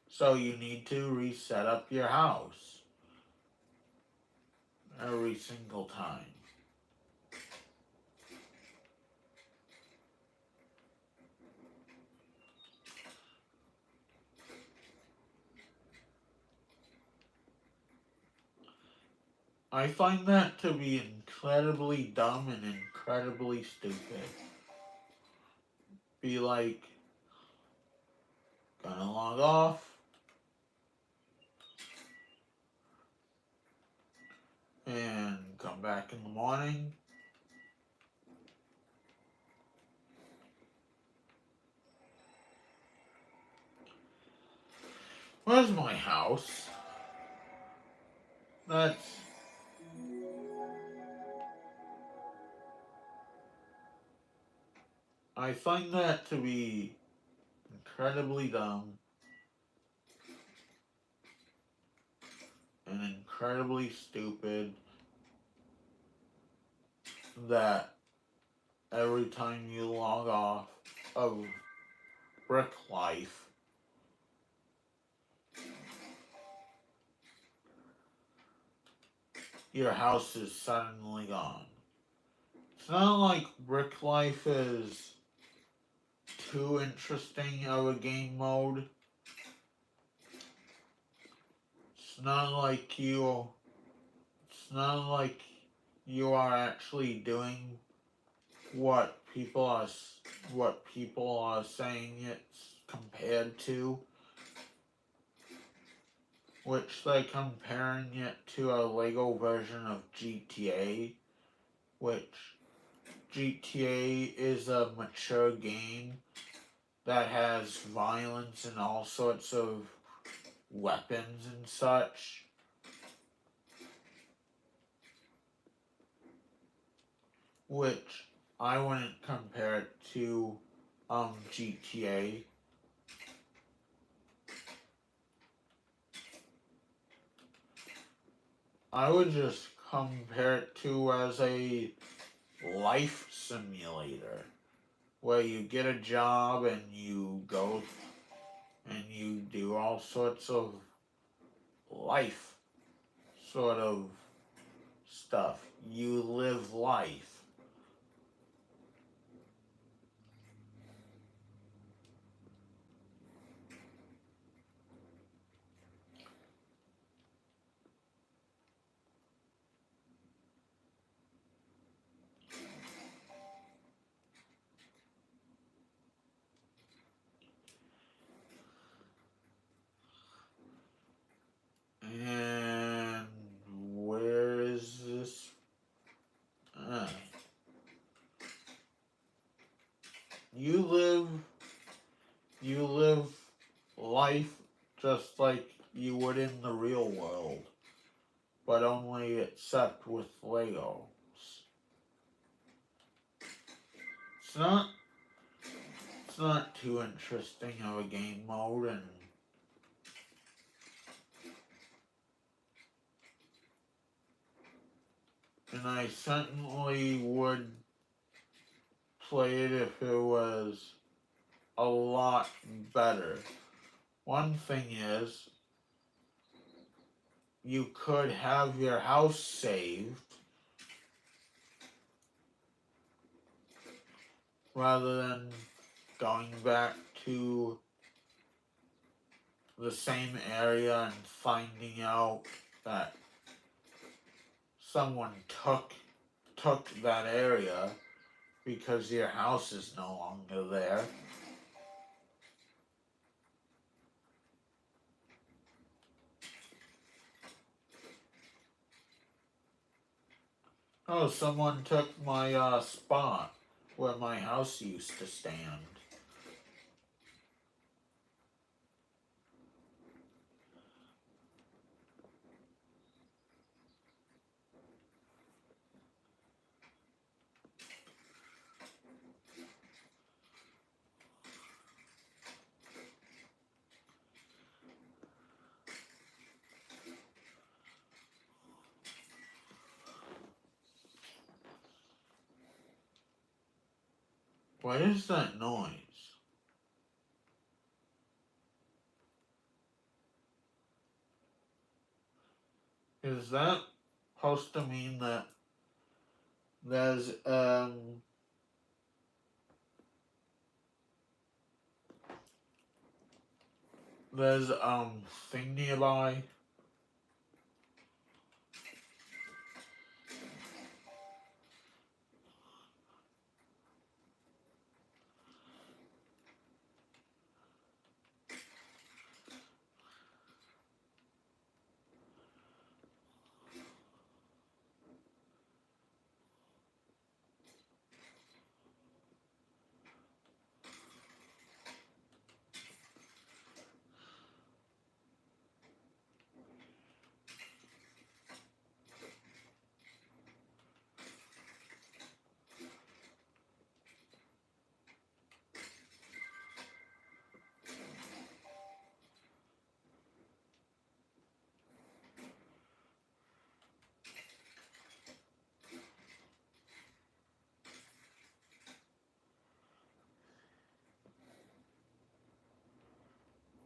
So you need to reset up your house every single time. I find that to be incredibly dumb and incredibly stupid. Be like, gonna log off and come back in the morning. Where's my house? That's. I find that to be incredibly dumb and incredibly stupid that every time you log off of Brick Life, your house is suddenly gone. It's not like Brick Life is too interesting of a game mode. It's not like you. It's not like you are actually doing what people are saying it's compared to, which they're comparing it to a Lego version of GTA, which GTA is a mature game that has violence and all sorts of weapons and such. Which I wouldn't compare it to GTA. I would just compare it to as a life simulator where you get a job and you go and you do all sorts of life sort of stuff. You live life. And where is this? You live you live life just like you would in the real world, but only except with Legos. It's not it's not too interesting of a game mode, and I certainly would play it if it was a lot better. One thing is, you could have your house saved rather than going back to the same area and finding out that someone took that area because your house is no longer there. Oh, someone took my spot where my house used to stand. What is that noise? Is that supposed to mean that there's thing nearby?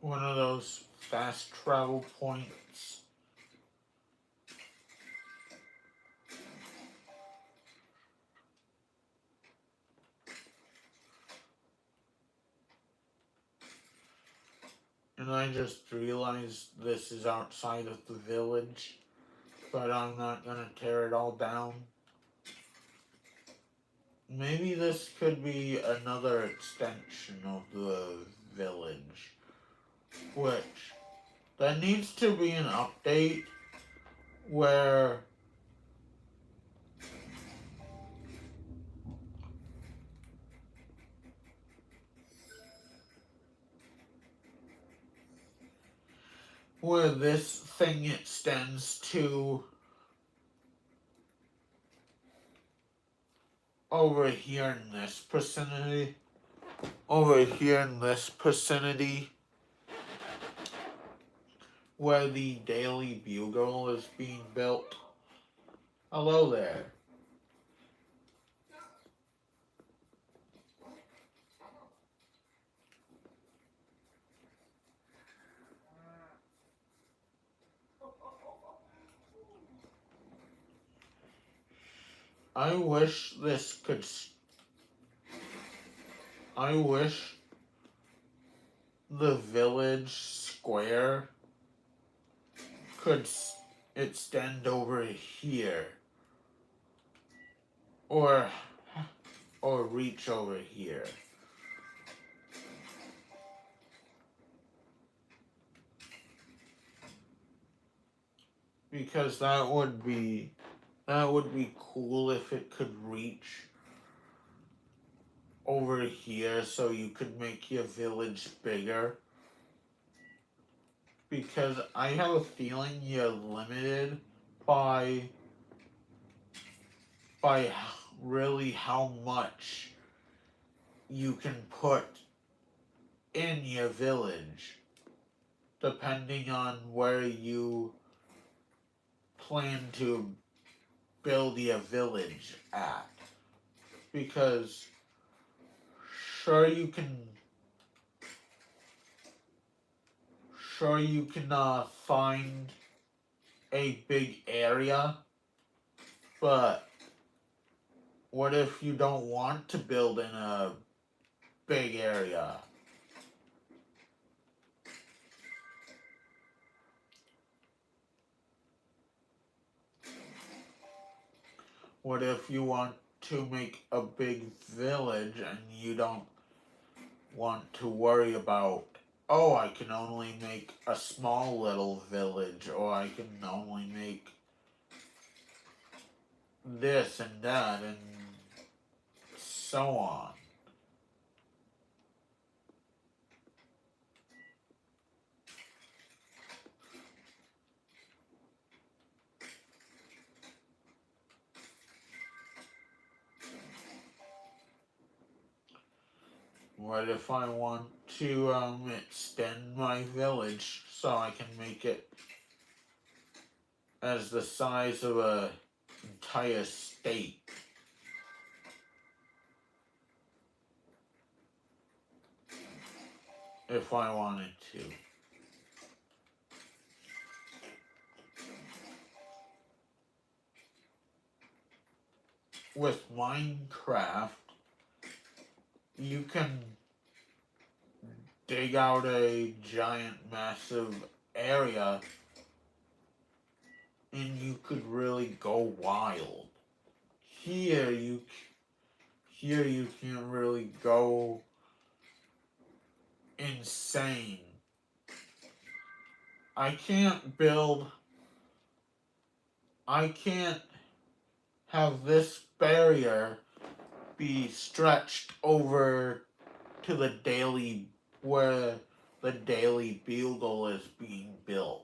one of those fast travel points. And I just realized this is outside of the village, but I'm not gonna tear it all down. Maybe this could be another extension of the village, which there needs to be an update where this thing extends to over here in this vicinity. Over here in this vicinity where the Daily Bugle is being built. Hello there. I wish this could. I wish the village square could extend over here, or reach over here. Because that would be cool if it could reach over here so you could make your village bigger. Because I have a feeling you're limited by really how much you can put in your village, depending on where you plan to build your village at. Because sure you can find a big area, but what if you don't want to build in a big area? What if you want to make a big village and you don't want to worry about, oh, I can only make a small little village, or I can only make this and that, and so on. What if I want to extend my village so I can make it as the size of an entire state? If I wanted to. With Minecraft, you can dig out a giant, massive area and you could really go wild. Here you can't really go insane. I can't have this barrier be stretched over to the daily, where the Daily Bugle is being built.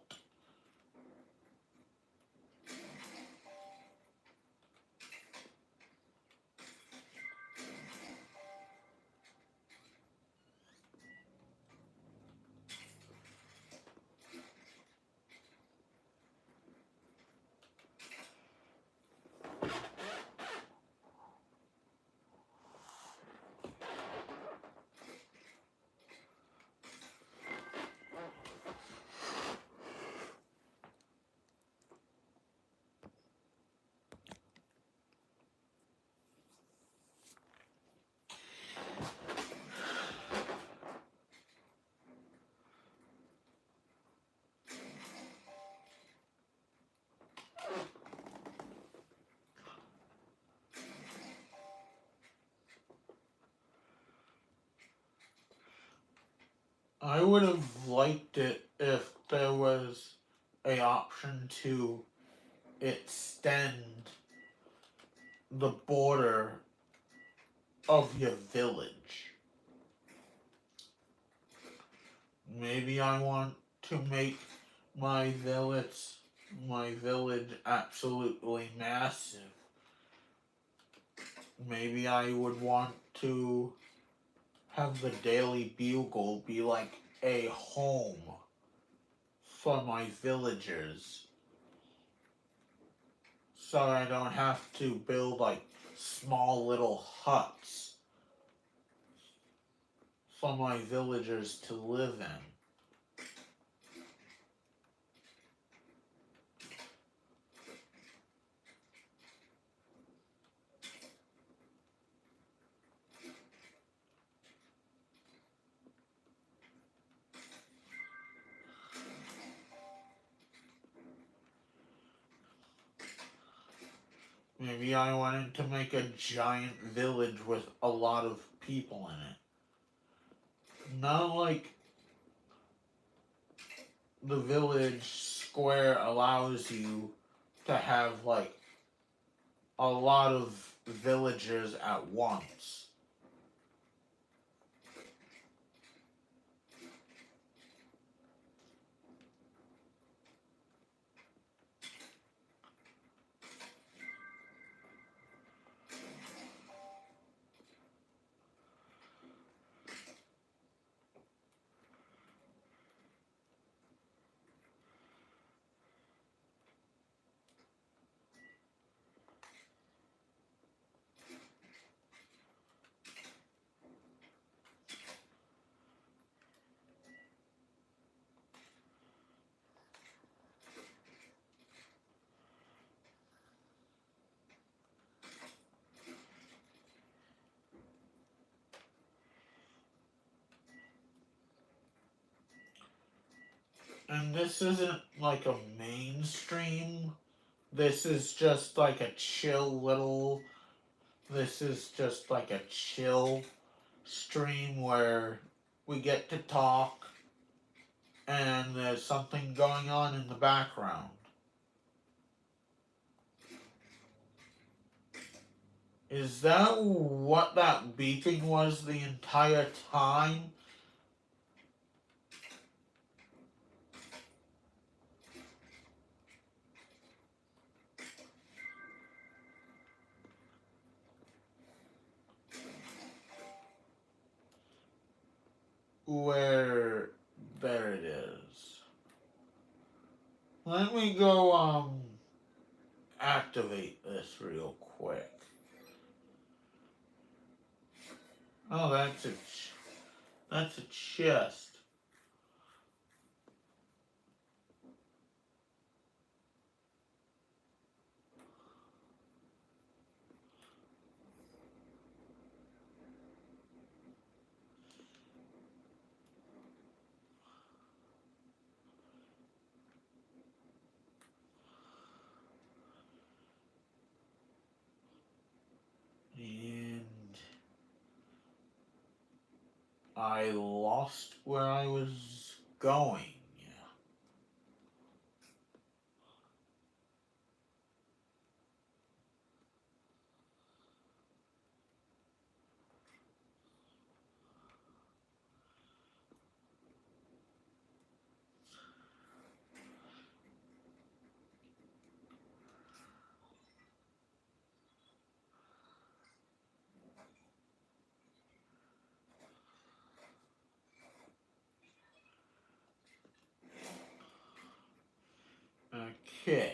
I would have liked it if there was a option to extend the border of your village. Maybe I want to make my village absolutely massive. Maybe I would want to have the Daily Bugle be like a home for my villagers. So I don't have to build like small little huts for my villagers to live in. Maybe I wanted to make a giant village with a lot of people in it. Not like the village square allows you to have like a lot of villagers at once. And this isn't like a mainstream. This is just like a chill little. This is just like a chill stream where we get to talk and there's something going on in the background. Is that what that beeping was the entire time? Where there it is. Let me go activate this real quick. Oh, that's a chest. And I lost where I was going. Okay.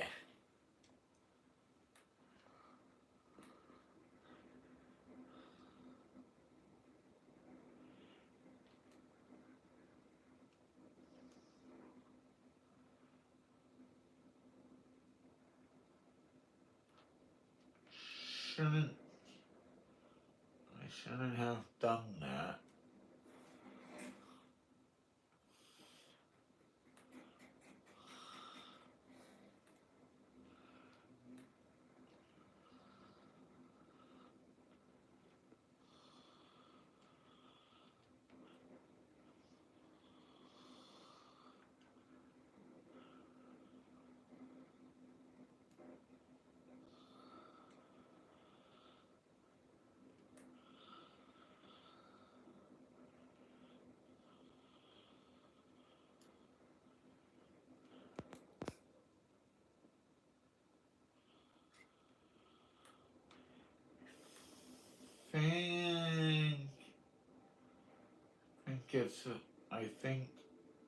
Shouldn't I shouldn't have done that. I think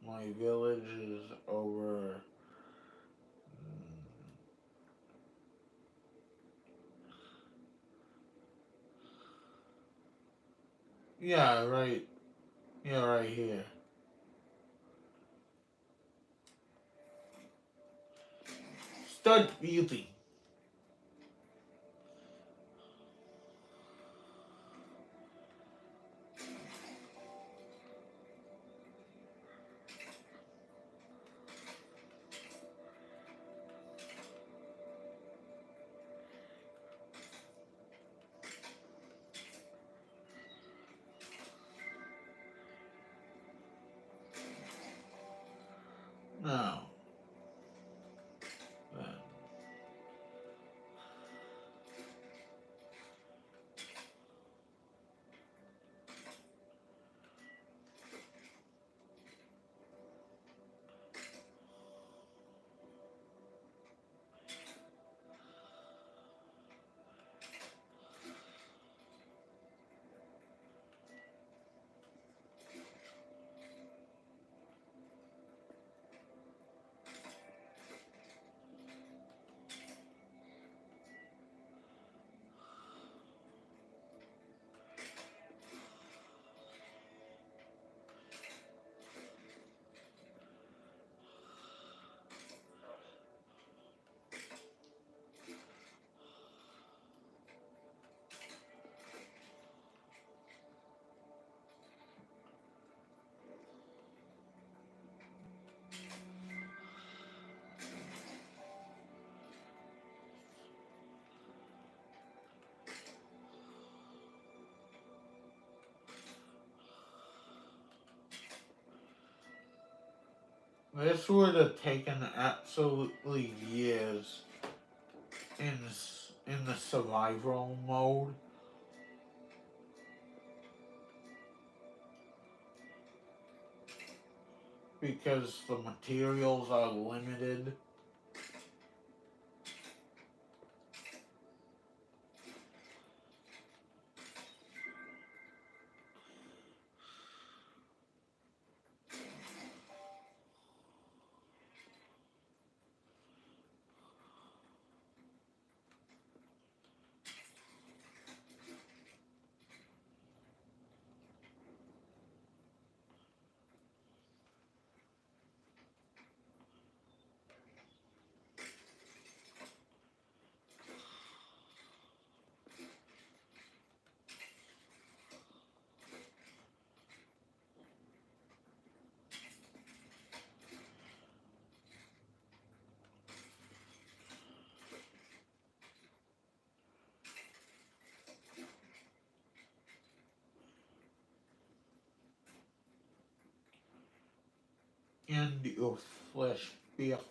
my village is over. Yeah, right. Yeah, right here. Start building. Now, then. This would have taken absolutely years in the survival mode because the materials are limited. And your flesh built.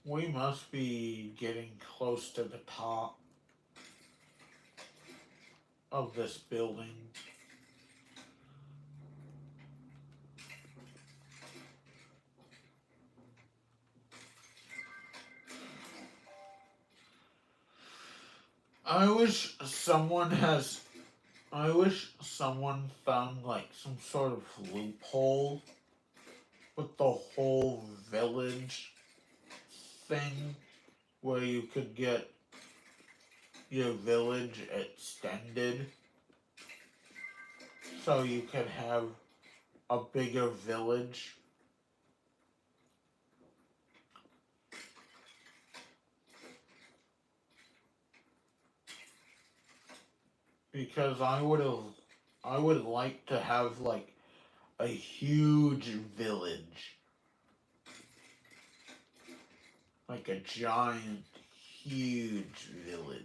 We must be getting close to the top of this building. I wish someone has. I wish someone found like some sort of loophole with the whole village thing where you could get your village extended so you could have a bigger village. Because I would like to have like a huge village. Like a giant, huge village.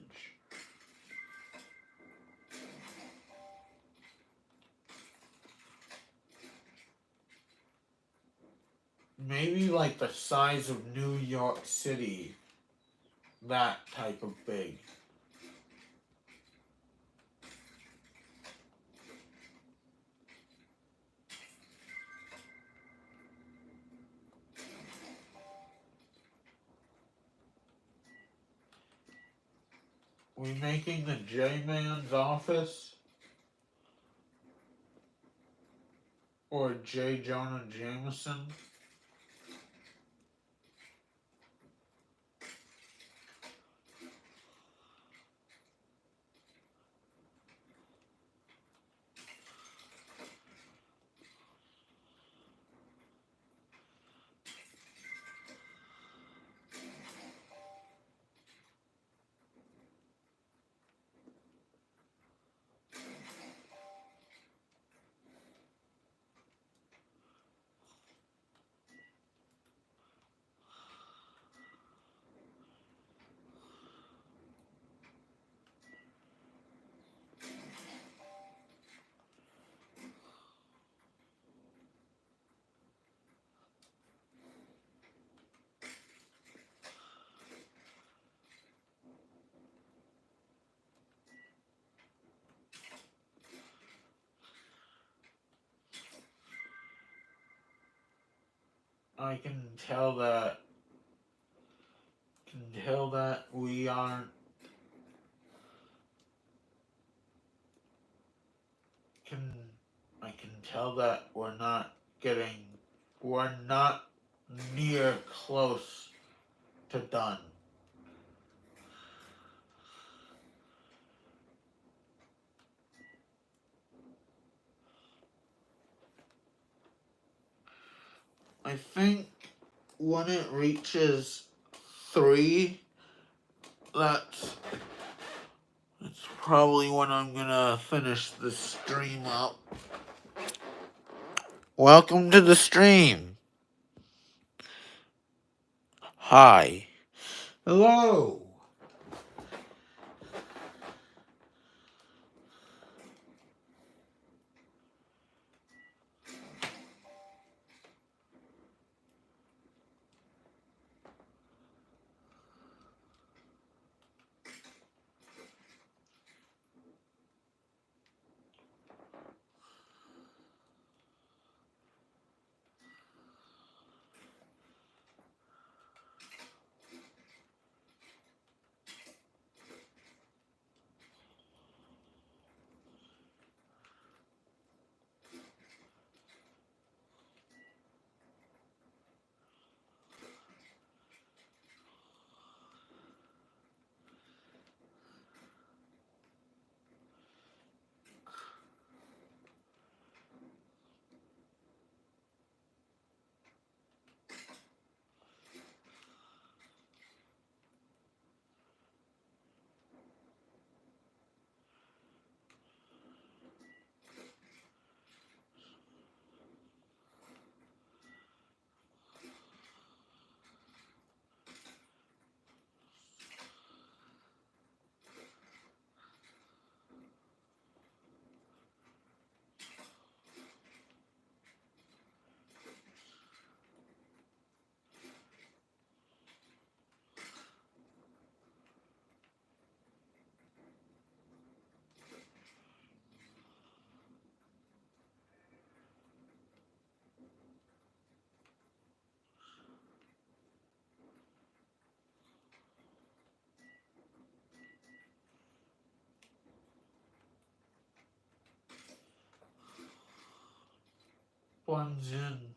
Maybe like the size of New York City. That type of big. We making the J-Man's office? Or J. Jonah Jameson? I can tell that we aren't can I can tell that we're not near close to done. I think when it reaches 3, that's probably when I'm gonna finish the stream up. Welcome to the stream. Hi. Hello. One's in.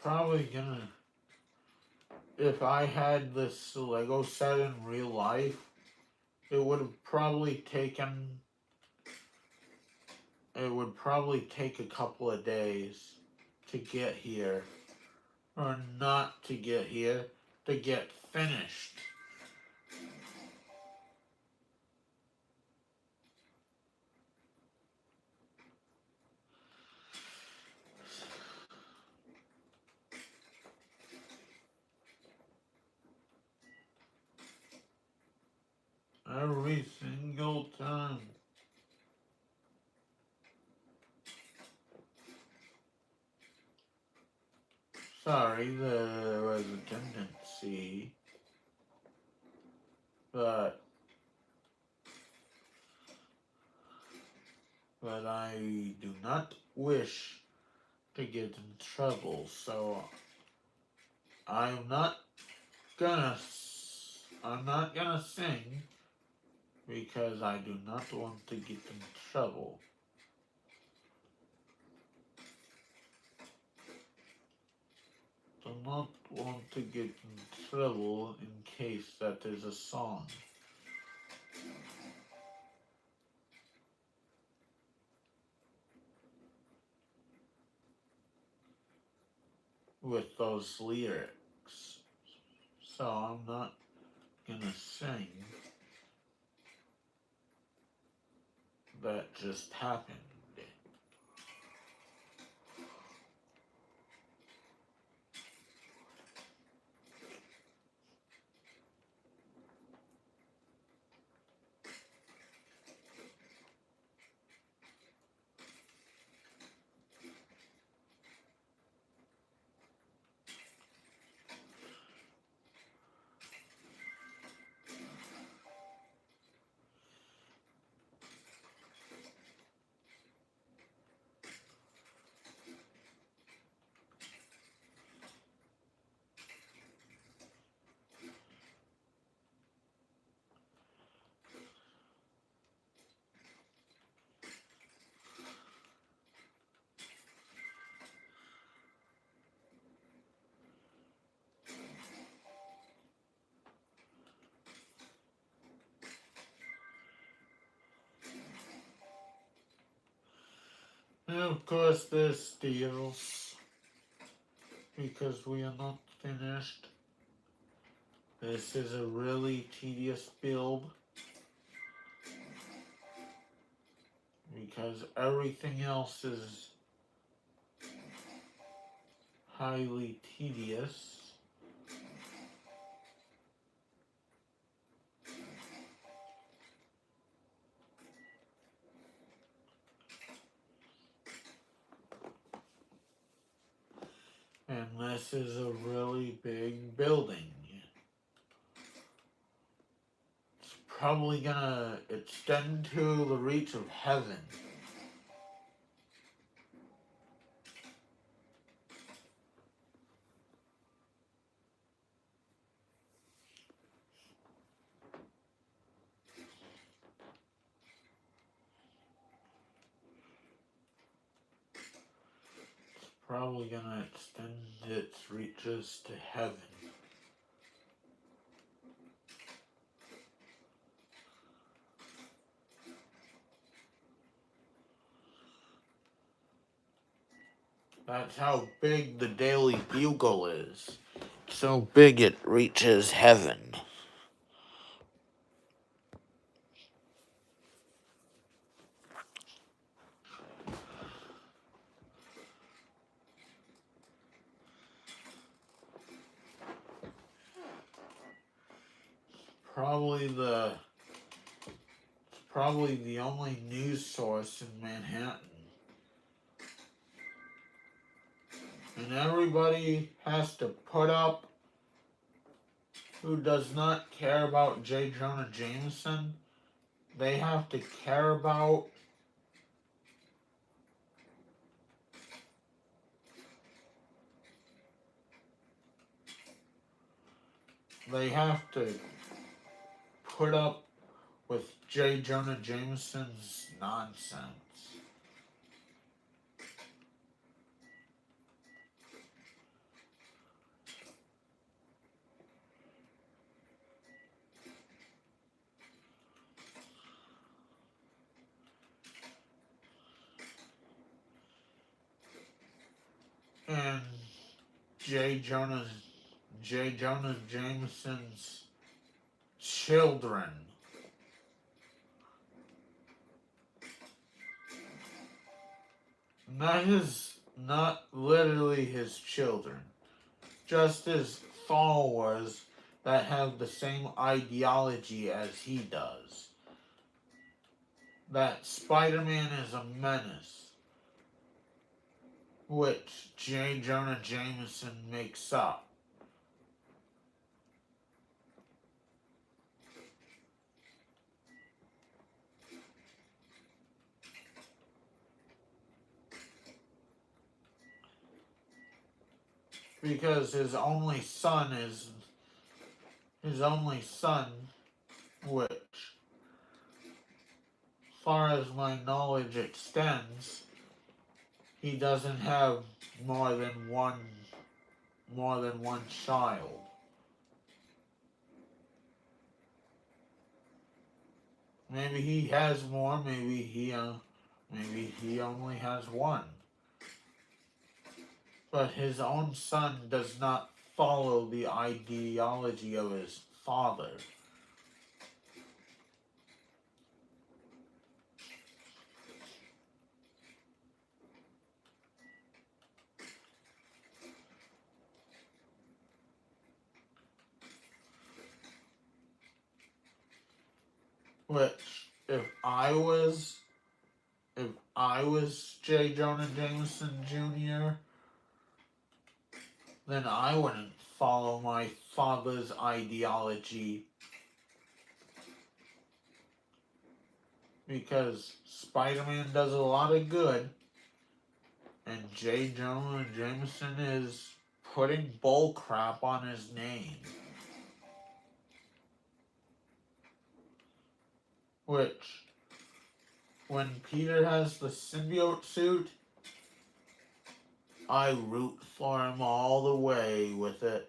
probably gonna, if I had this Lego set in real life, it would have probably taken, it would probably take a couple of days to get here, or not to get here, to get finished. Every single time. Sorry, there was a tendency, but I do not wish to get in trouble, so I'm not gonna I'm not gonna sing because I do not want to get in trouble. Do not want to get in trouble in case that is a song. With those lyrics. So I'm not gonna sing. That just happened. And of course there's steals because we are not finished. This is a really tedious build because everything else is highly tedious. And this is a really big building. It's probably gonna extend to the reach of heaven. It's probably gonna extend its reaches to heaven. That's how big the Daily Bugle is. So big it reaches heaven. Probably the It's probably the only news source in Manhattan. And everybody has to put up who does not care about J. Jonah Jameson. They have to care about they have to put up with J. Jonah Jameson's nonsense. and J. Jonah Jameson's children. Not literally his children, just his followers that have the same ideology as he does. That Spider-Man is a menace, which J. Jonah Jameson makes up. Because his only son, which, far as my knowledge extends, he doesn't have more than one child. Maybe he has more, maybe he only has one. But his own son does not follow the ideology of his father. Which, if I was J. Jonah Jameson Jr., then I wouldn't follow my father's ideology, because Spider-Man does a lot of good, and J. Jonah Jameson is putting bull crap on his name. Which, when Peter has the symbiote suit, I root for him all the way with it.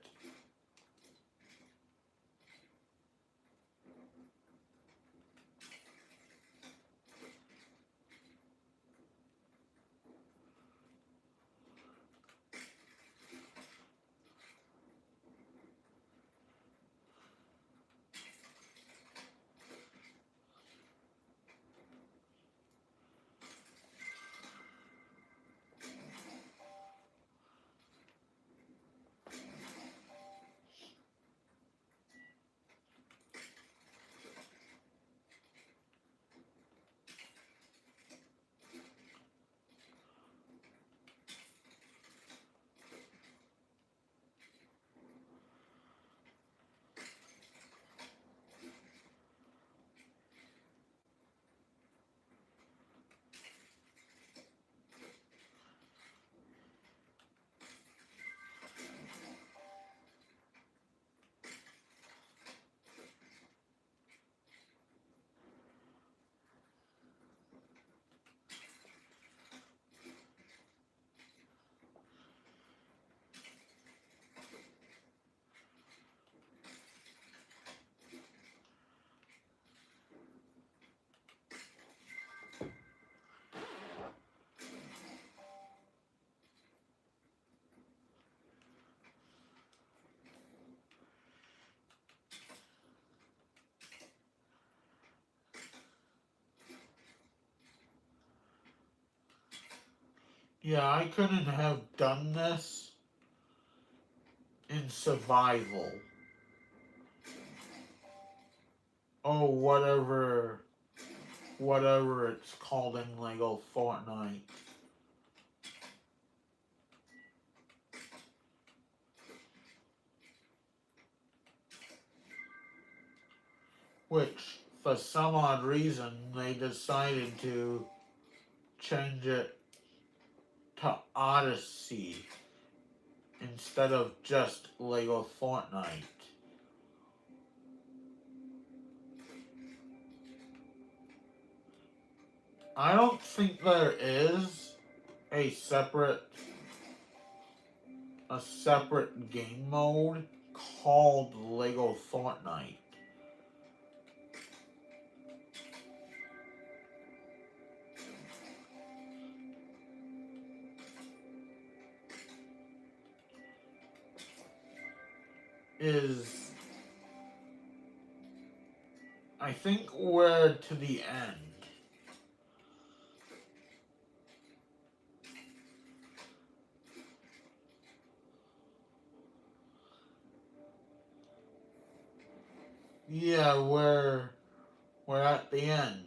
Yeah, I couldn't have done this in survival. Oh, whatever it's called in Lego Fortnite. Which, for some odd reason, they decided to change it to Odyssey instead of just Lego Fortnite. I don't think there is a separate game mode called Lego Fortnite. is, I think we're to the end. Yeah, we're at the end.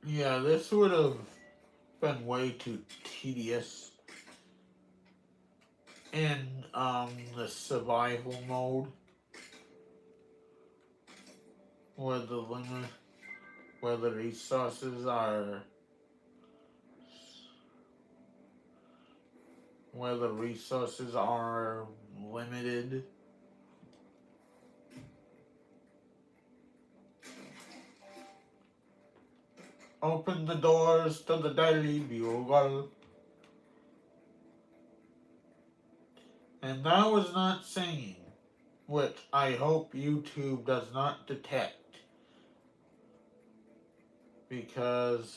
Yeah, this would have been way too tedious in the survival mode where the limit where the resources are limited. Open the doors to the Daily Bugle. And that was not singing, which I hope YouTube does not detect, because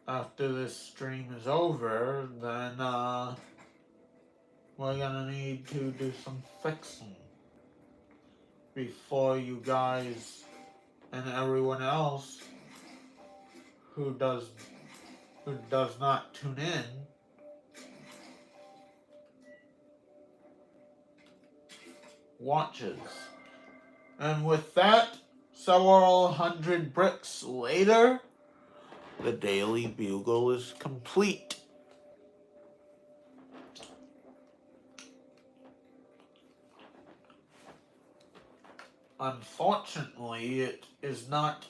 after this stream is over, then we're gonna need to do some fixing before you guys and everyone else who does not tune in watches. And with that, several hundred bricks later, the Daily Bugle is complete. Unfortunately, it is not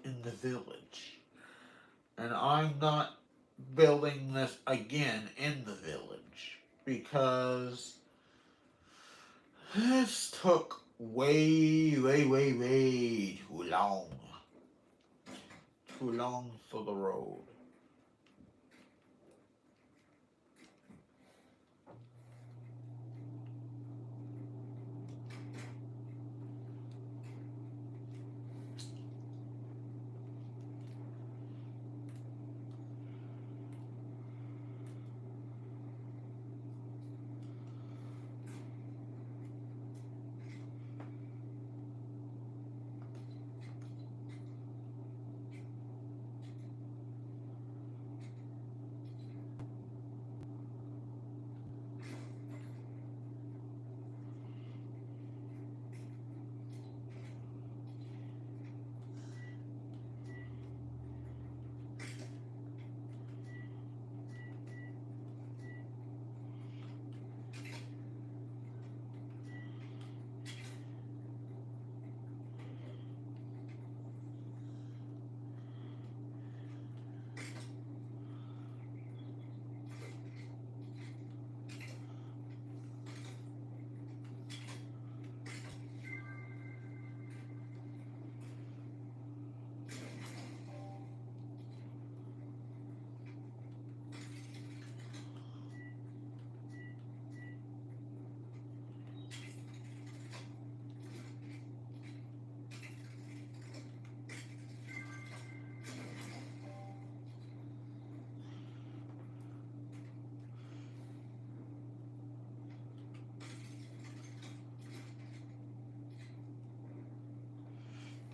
in the village. And I'm not building this again in the village because this took way too long. Too long for the road.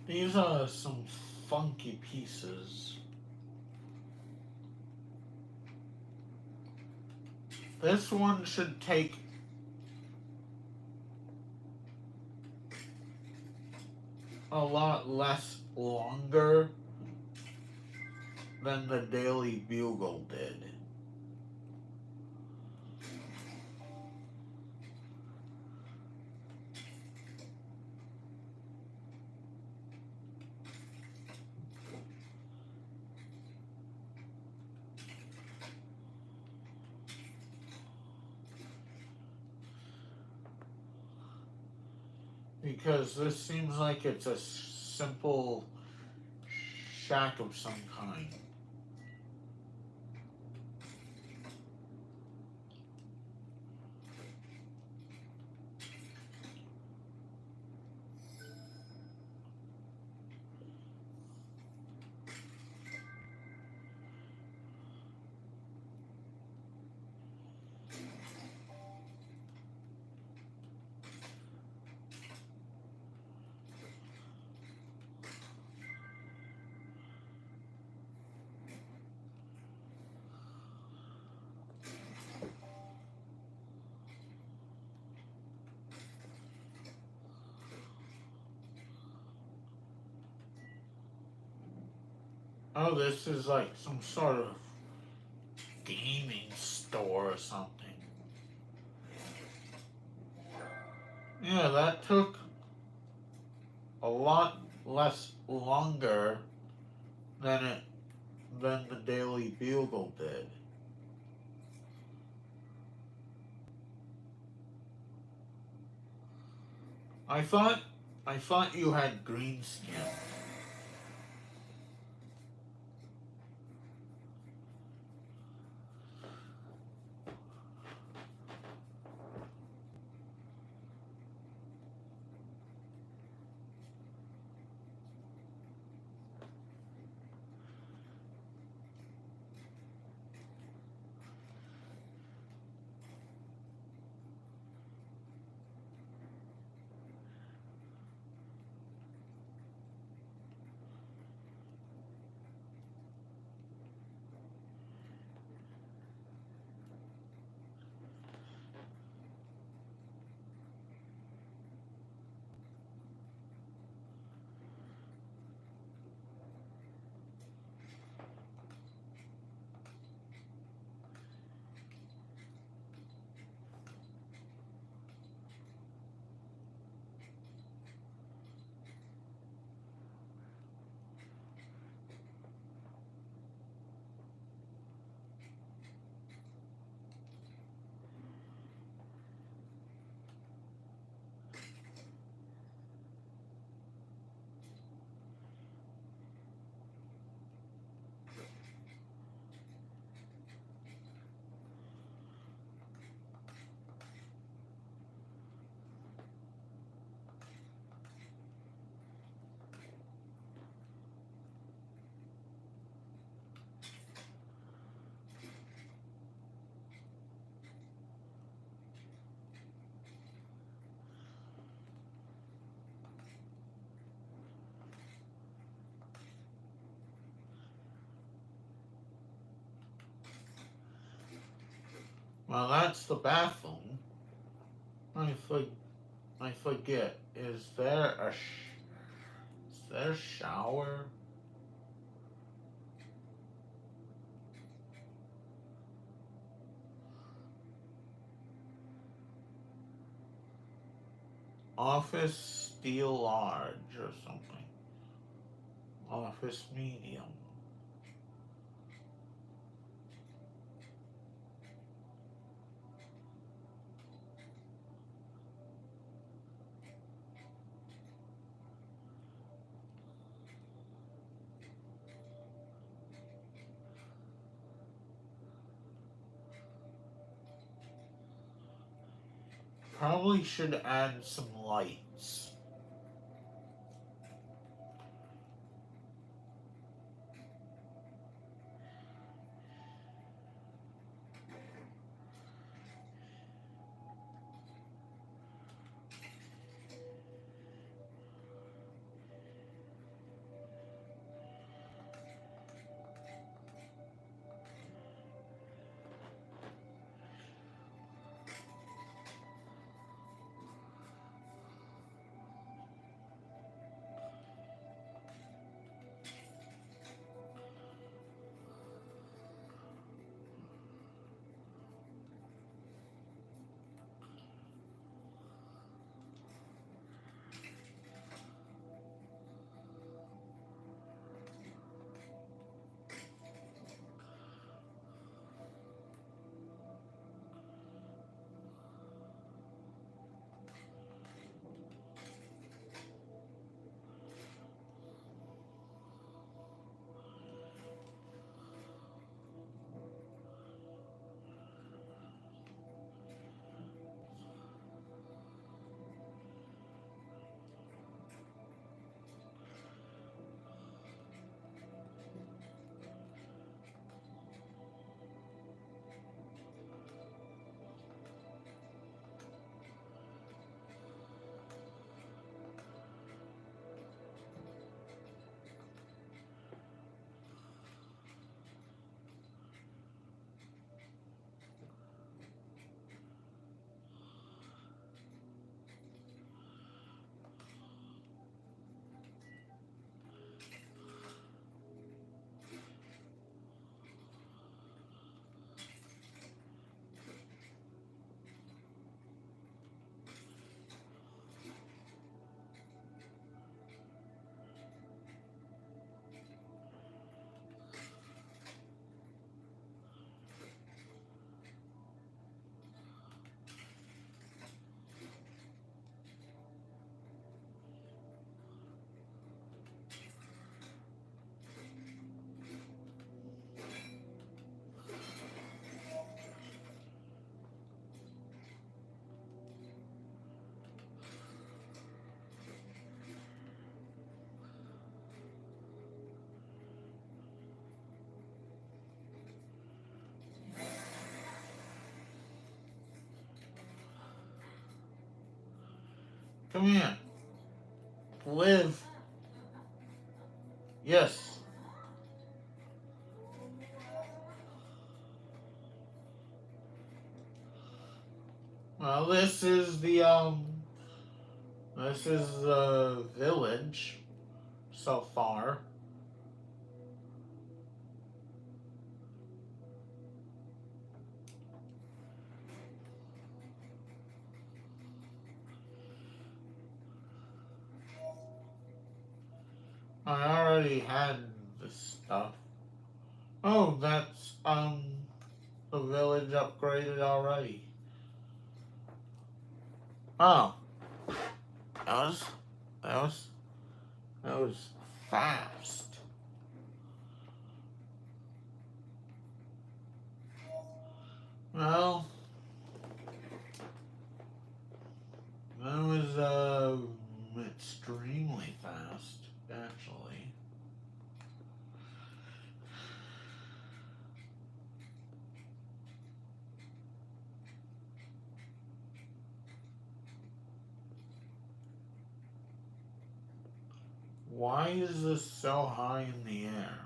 These are some funky pieces. This one should take a lot less longer than the Daily Bugle did. Because this seems like it's a simple shack of some kind. Oh, this is like some sort of gaming store or something. Yeah, that took a lot less longer than the Daily Bugle did. I thought I thought you had green skin. Well, that's the bathroom. I for, I forget. Is there a shower? Office steel large or something. Office medium. Probably should add some lights. Come here. Live. Yes. Well, this is the village so far. I already had this stuff. Oh, that's the village upgraded already. Oh, that was that was that was fast. Well, that was extremely fast, actually. Why is this so high in the air?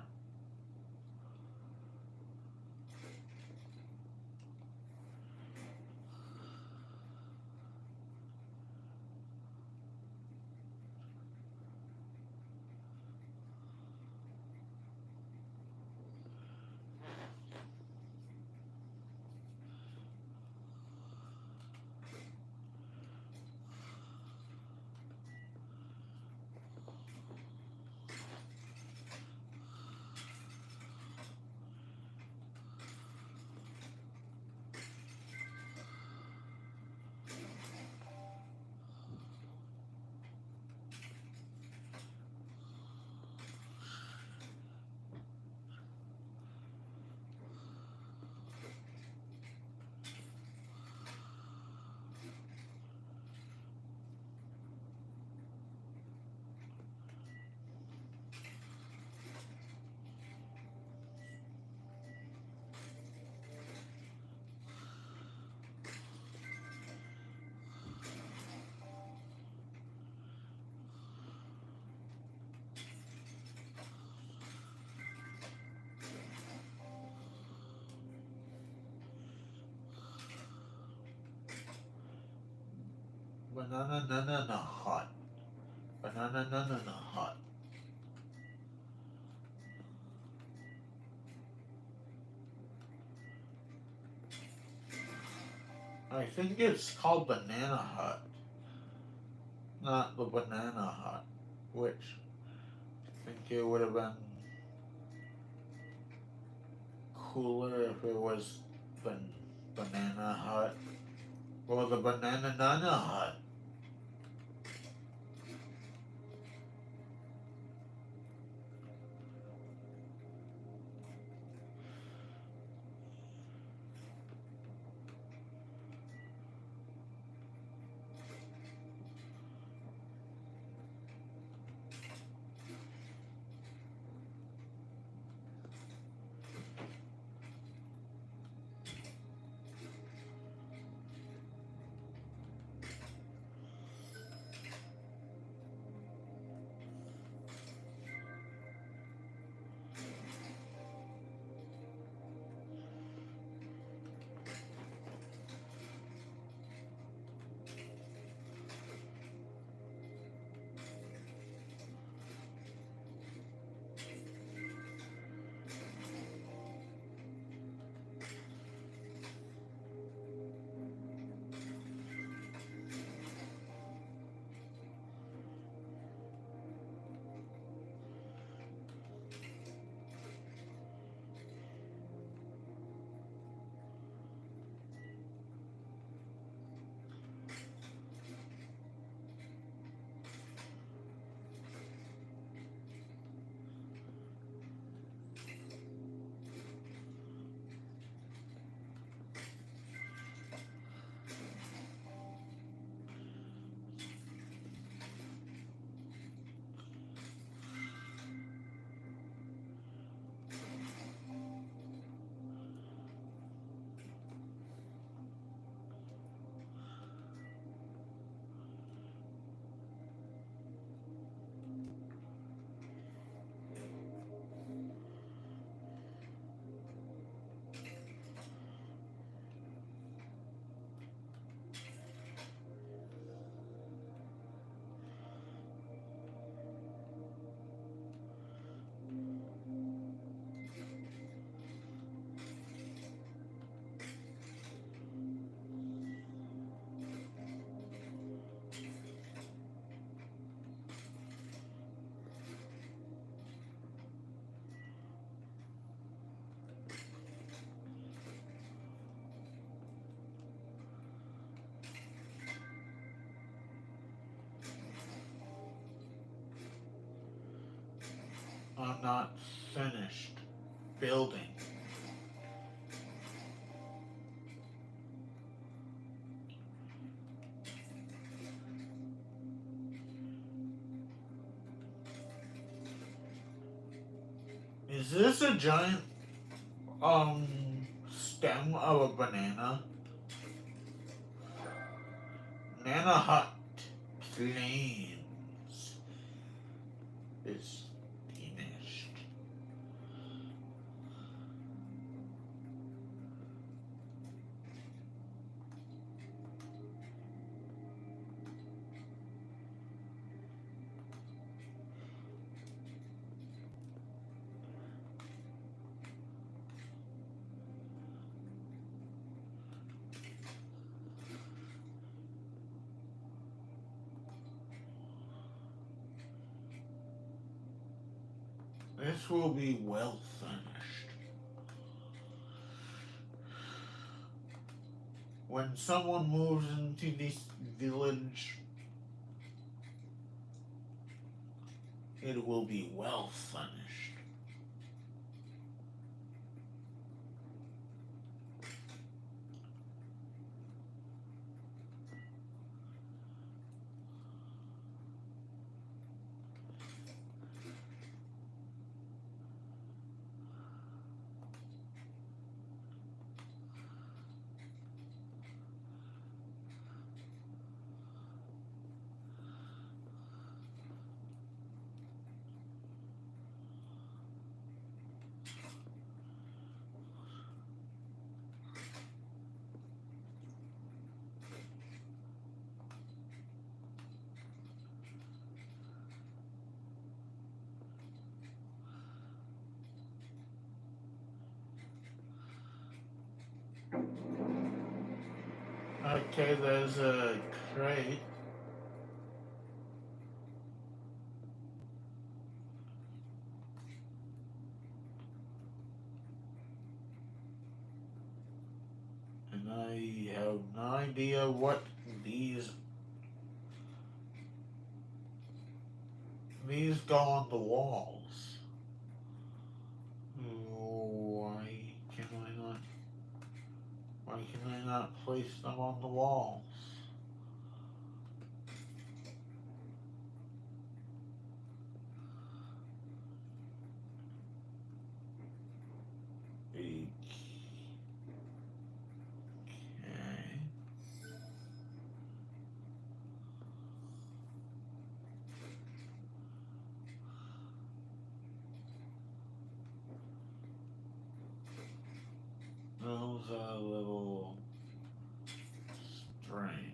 Banana hut. Banana hut. I think it's called Banana Hut, not the Banana Hut, which I think it would have been cooler if it was Banana Hut or the Banana Nana Hut. I'm not finished building. Is this a giant stem of a banana? Banana Hut Flames is finished. This will be well finished. When someone moves into this village, it will be well finished. Okay, there's a crate. And I have no idea what these go on the walls. Why can I not place them on the walls? Okay. Those are little strings.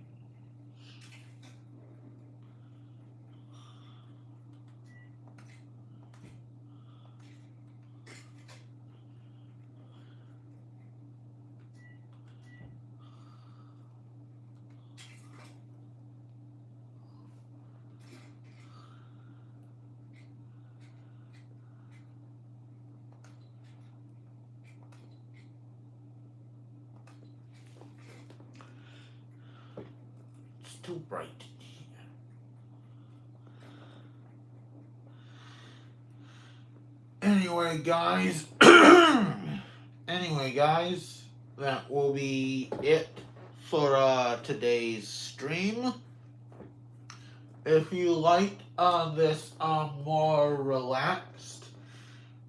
It's too bright in here. Anyway, guys, that will be it for today's stream. If you liked this more relaxed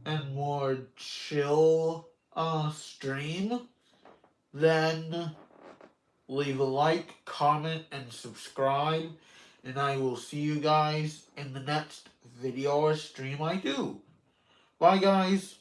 and more chill stream, then leave a like, comment, and subscribe, and I will see you guys in the next video or stream I do. Bye, guys.